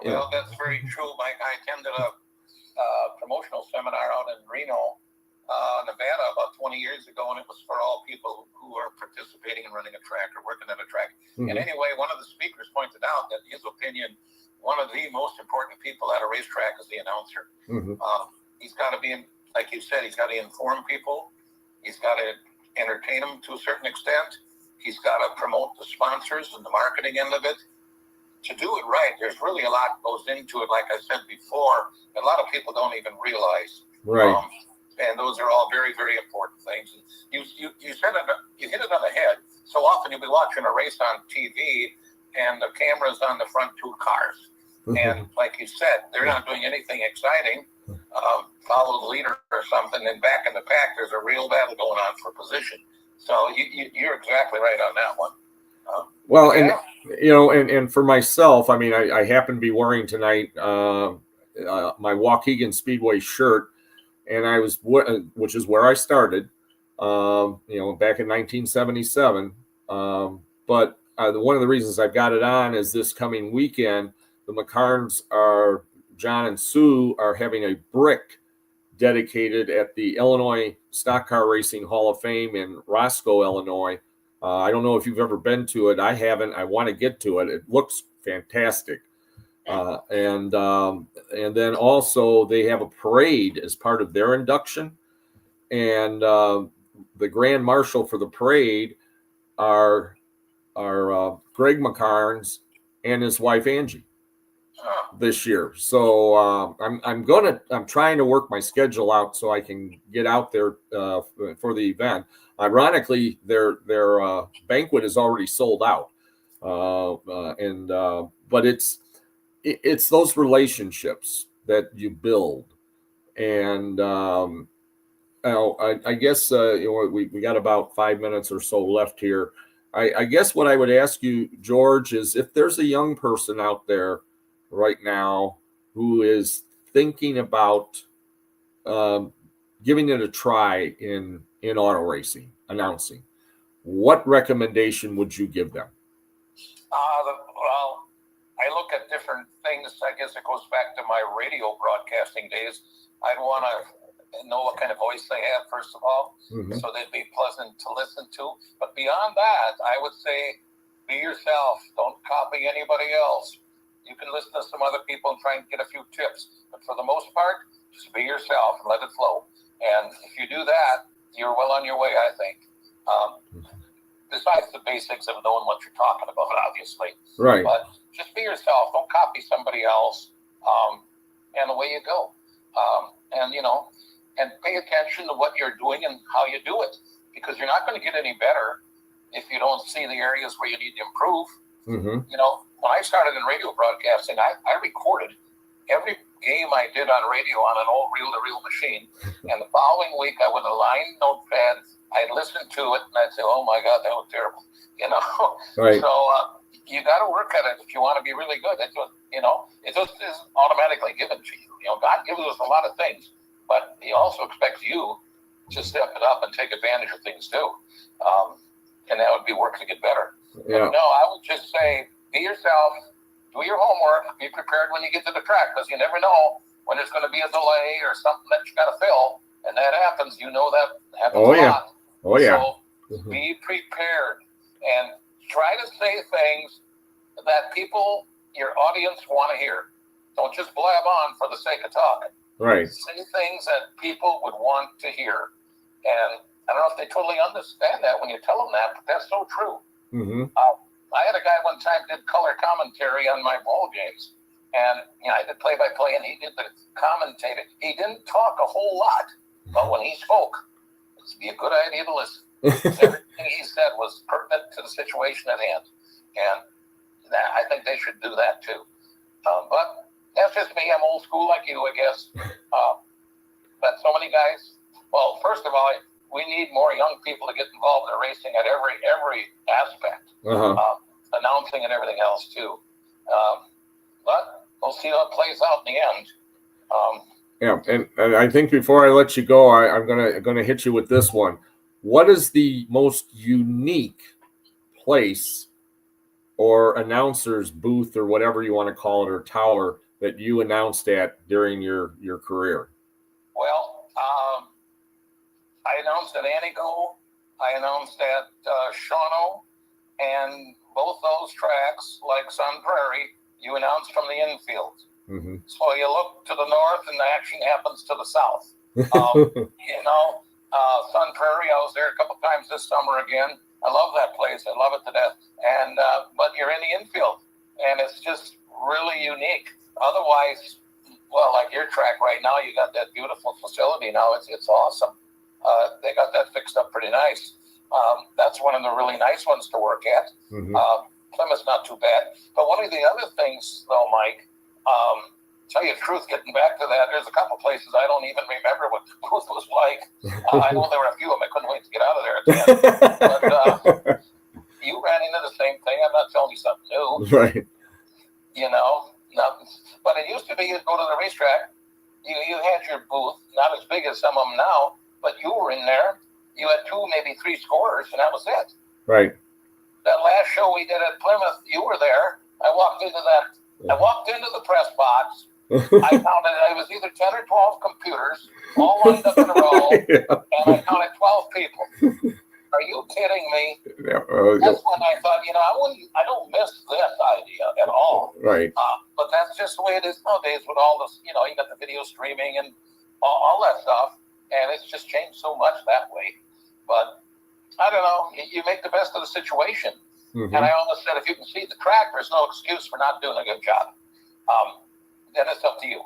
S3: Well, that's very true, Mike. I attended a promotional seminar out in Reno, Nevada, about 20 years ago, and it was for all people who are participating in running a track or working at a track. Mm-hmm. And anyway, one of the speakers pointed out that, in his opinion, one of the most important people at a racetrack is the announcer. Mm-hmm. He's got to be, like you said, he's got to inform people. He's got to entertain them to a certain extent. He's got to promote the sponsors and the marketing end of it. To do it right, there's really a lot goes into it, like I said before, that a lot of people don't even realize.
S1: Right.
S3: And those are all very, very important things. You said it, you hit it on the head. so often you'll be watching a race on TV and the camera's on the front two cars. And like you said, they're not doing anything exciting. Follow the leader or something, and back in the pack, there's a real battle going on for position. So you're exactly right on that one.
S1: Well, and you know, and for myself, I mean, I happen to be wearing tonight my Waukegan Speedway shirt, and which is where I started, you know, back in 1977. But one of the reasons I've got it on is this coming weekend, the McCarns John and Sue are having a brick dedicated at the Illinois Stock Car Racing Hall of Fame in Roscoe, Illinois. I don't know if you've ever been to it. I haven't. I want to get to it. It looks fantastic. And then also they have a parade as part of their induction. And the grand marshal for the parade are Greg McCarns and his wife Angie this year. So I'm trying to work my schedule out so I can get out there for the event. Ironically, their banquet is already sold out, but it's those relationships that you build, and I guess we got about 5 minutes or so left here. I guess what I would ask you, George, is if there's a young person out there right now who is thinking about giving it a try in auto racing, announcing, what recommendation would you give them?
S3: Well, I look at different things. I guess it goes back to my radio broadcasting days. I'd want to know what kind of voice they have, first of all, so they'd be pleasant to listen to. But beyond that, I would say be yourself. Don't copy anybody else. You can listen to some other people and try and get a few tips. But for the most part, just be yourself and let it flow. And if you do that, you're well on your way, I think. Besides the basics of knowing what you're talking about, obviously.
S1: Right.
S3: But just be yourself. Don't copy somebody else. And away you go. And pay attention to what you're doing and how you do it. Because you're not going to get any better if you don't see the areas where you need to improve. You know, when I started in radio broadcasting, I recorded every game I did on radio on an old reel-to-reel machine. And the following week, I would align notepad. I'd listen to it, and I'd say, oh, my God, that was terrible. You know?
S1: Right.
S3: So you got to work at it if you want to be really good. It just isn't automatically given to you. You know, God gives us a lot of things, but he also expects you to step it up and take advantage of things, too. And that would be work to get better.
S1: Yeah.
S3: No, I would just say, be yourself, do your homework, be prepared when you get to the track, because you never know when there's going to be a delay or something that you got to fill, and that happens. You know that happens a lot.
S1: Oh, yeah.
S3: So be prepared and try to say things that people, your audience, want to hear. Don't just blab on for the sake of talking.
S1: Right.
S3: Say things that people would want to hear. And I don't know if they totally understand that when you tell them that, but that's so true. I had a guy one time did color commentary on my ball games, and I did play-by-play, and he did the commentator. He didn't talk a whole lot, but when he spoke, it would be a good idea to listen. Everything he said was pertinent to the situation at hand, and I think they should do that too. But that's just me. I'm old school like you, I guess. But so many guys. Well, first of all, we need more young people to get involved in racing at every aspect, announcing and everything else too. But we'll see how it plays out in the end.
S1: And I think before I let you go, I'm gonna hit you with this one. What is the most unique place or announcer's booth or whatever you want to call it, or tower, that you announced at during your career?
S3: Well, I announced at Antigo, I announced at Shawano, and both those tracks, like Sun Prairie, you announce from the infield. So you look to the north and the action happens to the south. Sun Prairie, I was there a couple times this summer again. I love that place. I love it to death. And but you're in the infield, and it's just really unique. Otherwise, well, like your track right now, you got that beautiful facility now. It's awesome. They got that fixed up pretty nice. That's one of the really nice ones to work at.
S1: Mm-hmm.
S3: Plymouth's not too bad. But one of the other things, though, Mike, tell you the truth, getting back to that, there's a couple places I don't even remember what the booth was like. I know there were a few of them. I couldn't wait to get out of there at the end. But you ran into the same thing. I'm not telling you something new.
S1: Right.
S3: You know, nothing. But it used to be you'd go to the racetrack, you had your booth, not as big as some of them now, but you were in there. You had 2, maybe 3 scorers, and that was it.
S1: Right.
S3: That last show we did at Plymouth, you were there. I walked into the press box. I counted, it was either 10 or 12 computers, all lined up in a row,
S1: Yeah.
S3: and I counted 12 people. Are you kidding me?
S1: Yeah.
S3: That's when I thought, I don't miss this idea at all.
S1: Right.
S3: But that's just the way it is nowadays with all this, you got the video streaming and all that stuff, and it's just changed so much that way. But I don't know, you make the best of the situation.
S1: Mm-hmm.
S3: And I always said, if you can see the track, there's no excuse for not doing a good job. Then it's up to you.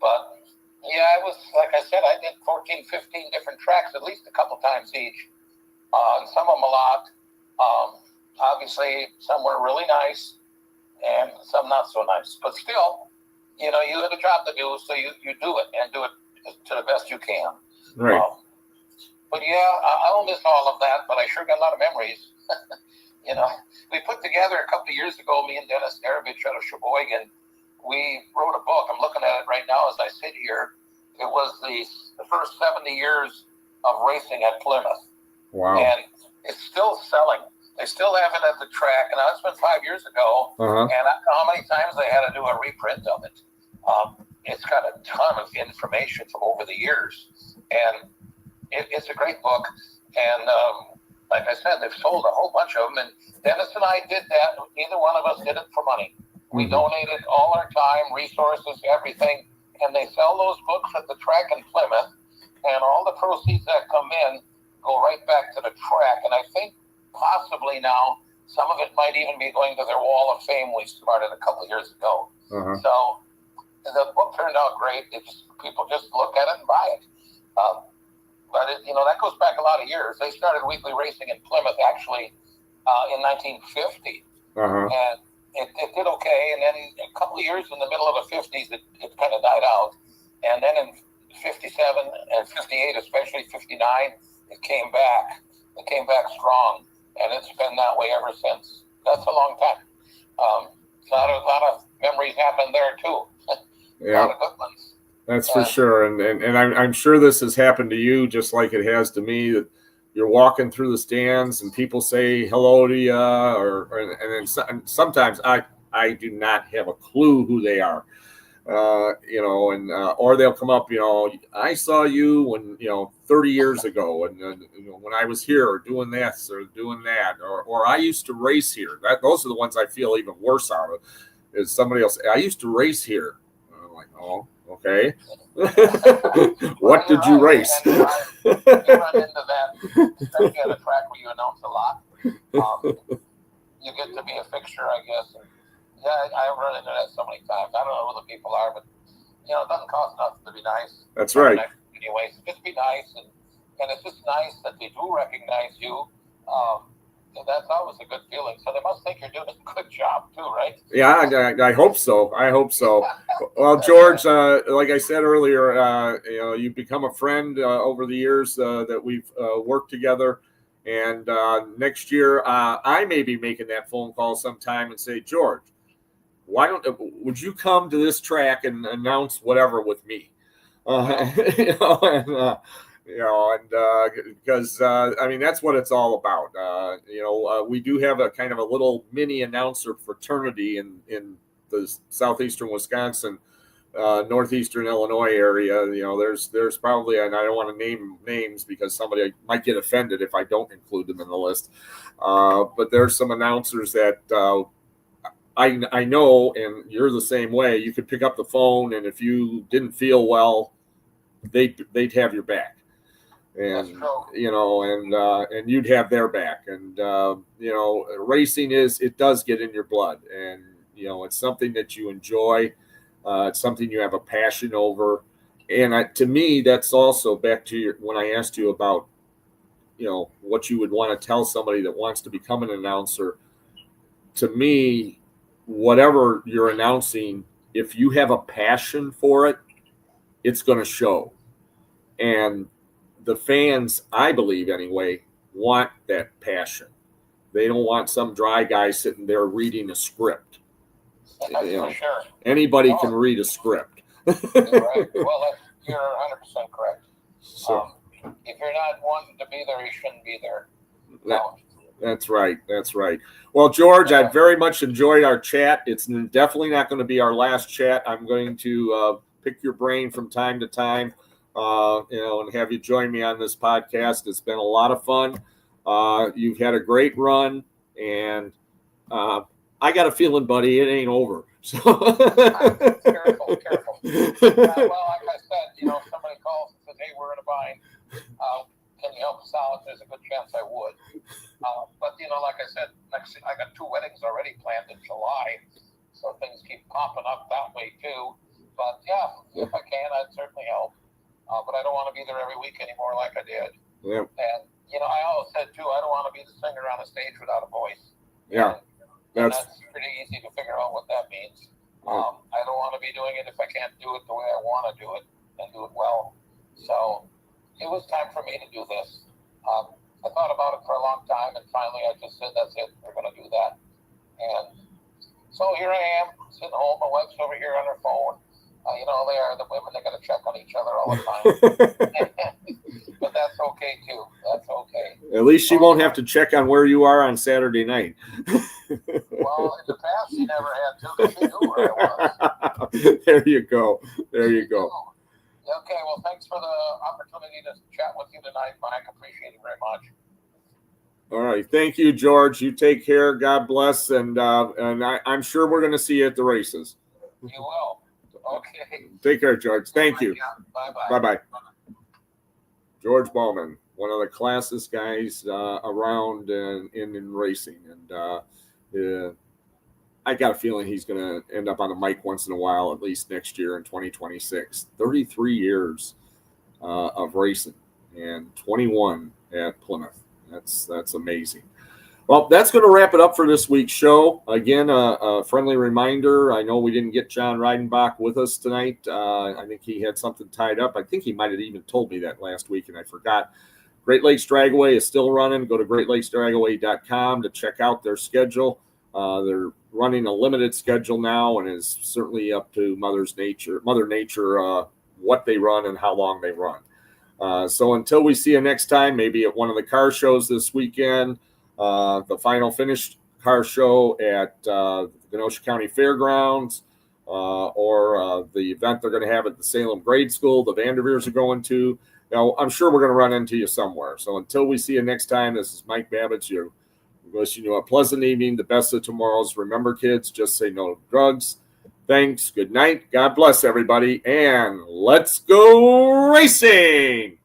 S3: But yeah, I was, like I said, I did 14, 15 different tracks, at least a couple times each. And some of them a lot. Obviously, some were really nice and some not so nice. But still, you have a job to do, so you do it and do it to the best you can.
S1: Right.
S3: But yeah, I'll miss all of that, but I sure got a lot of memories. We put together a couple of years ago, me and Dennis Narovich out of Sheboygan, we wrote a book. I'm looking at it right now as I sit here. It was the first 70 years of racing at Plymouth.
S1: Wow.
S3: And it's still selling. They still have it at the track. And that's been 5 years ago.
S1: Uh-huh.
S3: And I don't know how many times they had to do a reprint of it. It's got a ton of information from over the years. And it's a great book. And like I said, they've sold a whole bunch of them. And Dennis and I did that. Neither one of us did it for money. We donated all our time, resources, everything, and they sell those books at the track in Plymouth, and all the proceeds that come in go right back to the track. And I think possibly now some of it might even be going to their Wall of Fame we started a couple of years ago.
S1: Uh-huh.
S3: So the book turned out great. People just look at it and buy it. But that goes back a lot of years. They started weekly racing in Plymouth actually in 1950.
S1: Uh-huh.
S3: And it did okay, and then a couple of years in the middle of the 50s, it kind of died out. And then in 57 and 58, especially 59, it came back. It came back strong, and it's been that way ever since. That's a long time. A lot of memories happened there, too.
S1: Yeah.
S3: A lot of good ones.
S1: That's for sure. And I'm sure this has happened to you just like it has to me, that you're walking through the stands and people say hello to you, and then sometimes I do not have a clue who they are, or they'll come up, I saw you when, 30 years ago, and when I was here doing this or doing that, or I used to race here. Those are the ones I feel even worse out of, is somebody else. I used to race here. I'm like, oh, okay. What did you race?
S3: You run into that, especially at a track where you announce a lot. You get to be a fixture, I guess. And yeah, I run into that so many times. I don't know who the people are, but it doesn't cost nothing to be nice.
S1: That's right.
S3: Anyways, just be nice, and it's just nice that they do recognize you. That's always a good feeling. So they must think you're doing a good job too, right?
S1: Yeah, I hope so. Well, George, like I said earlier, you've become a friend over the years that we've worked together. And next year, I may be making that phone call sometime and say, George, would you come to this track and announce whatever with me? Because that's what it's all about. We do have a kind of a little mini announcer fraternity in the southeastern Wisconsin, northeastern Illinois area. There's probably, and I don't want to name names because somebody might get offended if I don't include them in the list. But there's some announcers that I know, and you're the same way. You could pick up the phone, and if you didn't feel well, they'd have your back. And and you'd have their back, and racing it does get in your blood, and it's something that you enjoy, it's something you have a passion over, and to me that's also back to when I asked you about what you would want to tell somebody that wants to become an announcer. To me, whatever you're announcing, if you have a passion for it, it's going to show. And the fans, I believe anyway, want that passion. They don't want some dry guy sitting there reading a script.
S3: For sure.
S1: Anybody can read a script.
S3: You're right. Well, you're 100% correct. If you're not wanting to be there, you shouldn't be there.
S1: That's right. That's right. Well, George, I very much enjoyed our chat. It's definitely not going to be our last chat. I'm going to pick your brain from time to time, and have you join me on this podcast. It's been a lot of fun. You've had a great run, and I got a feeling, buddy, it ain't over. So
S3: Careful. Well, like I said, somebody calls and says, "Hey, we're in a bind. Can you help us out?" There's a good chance I would. But like I said, I got 2 weddings already planned in July, so things keep popping up that way too. But yeah, if I can, I'd certainly help. But I don't want to be there every week anymore like I did.
S1: Yep.
S3: And I always said too, I don't want to be the singer on a stage without a voice.
S1: Yeah.
S3: And that's pretty easy to figure out what that means. I don't want to be doing it if I can't do it the way I want to do it and do it well. So it was time for me to do this. I thought about it for a long time, and finally I just said, that's it. We're going to do that. And so here I am, sitting home. My wife's over here on her phone. They are the women. They got to check on each other all the time. But that's okay too. That's okay.
S1: At least she won't have to check on where you are on Saturday night.
S3: Well, in the past, she never had to, because she knew where I was.
S1: There you go.
S3: Okay, well, thanks for the opportunity to chat with you tonight, Mike. Appreciate it very much.
S1: All right. Thank you, George. You take care. God bless. And I'm sure we're going to see you at the races.
S3: You will. Okay.
S1: Take care, George. Thank you.
S3: Bye-bye.
S1: Bye-bye. George Bowman, one of the classest guys around in racing. And I got a feeling he's going to end up on the mic once in a while, at least next year in 2026. 33 years of racing and 21 at Plymouth. That's amazing. Well, that's going to wrap it up for this week's show. Again, a friendly reminder. I know we didn't get John Reidenbach with us tonight. I think he had something tied up. I think he might have even told me that last week, and I forgot. Great Lakes Dragaway is still running. Go to greatlakesdragaway.com to check out their schedule. They're running a limited schedule now, and is certainly up to Mother Nature, what they run and how long they run. So until we see you next time, maybe at one of the car shows this weekend, the final finish car show at the Kenosha County Fairgrounds, or the event they're going to have at the Salem Grade School, the Vanderveers are going to. I'm sure we're going to run into you somewhere. So until we see you next time, this is Mike Babicz. You're wishing you a pleasant evening, the best of tomorrows. Remember, kids, just say no to drugs. Thanks. Good night. God bless everybody. And let's go racing.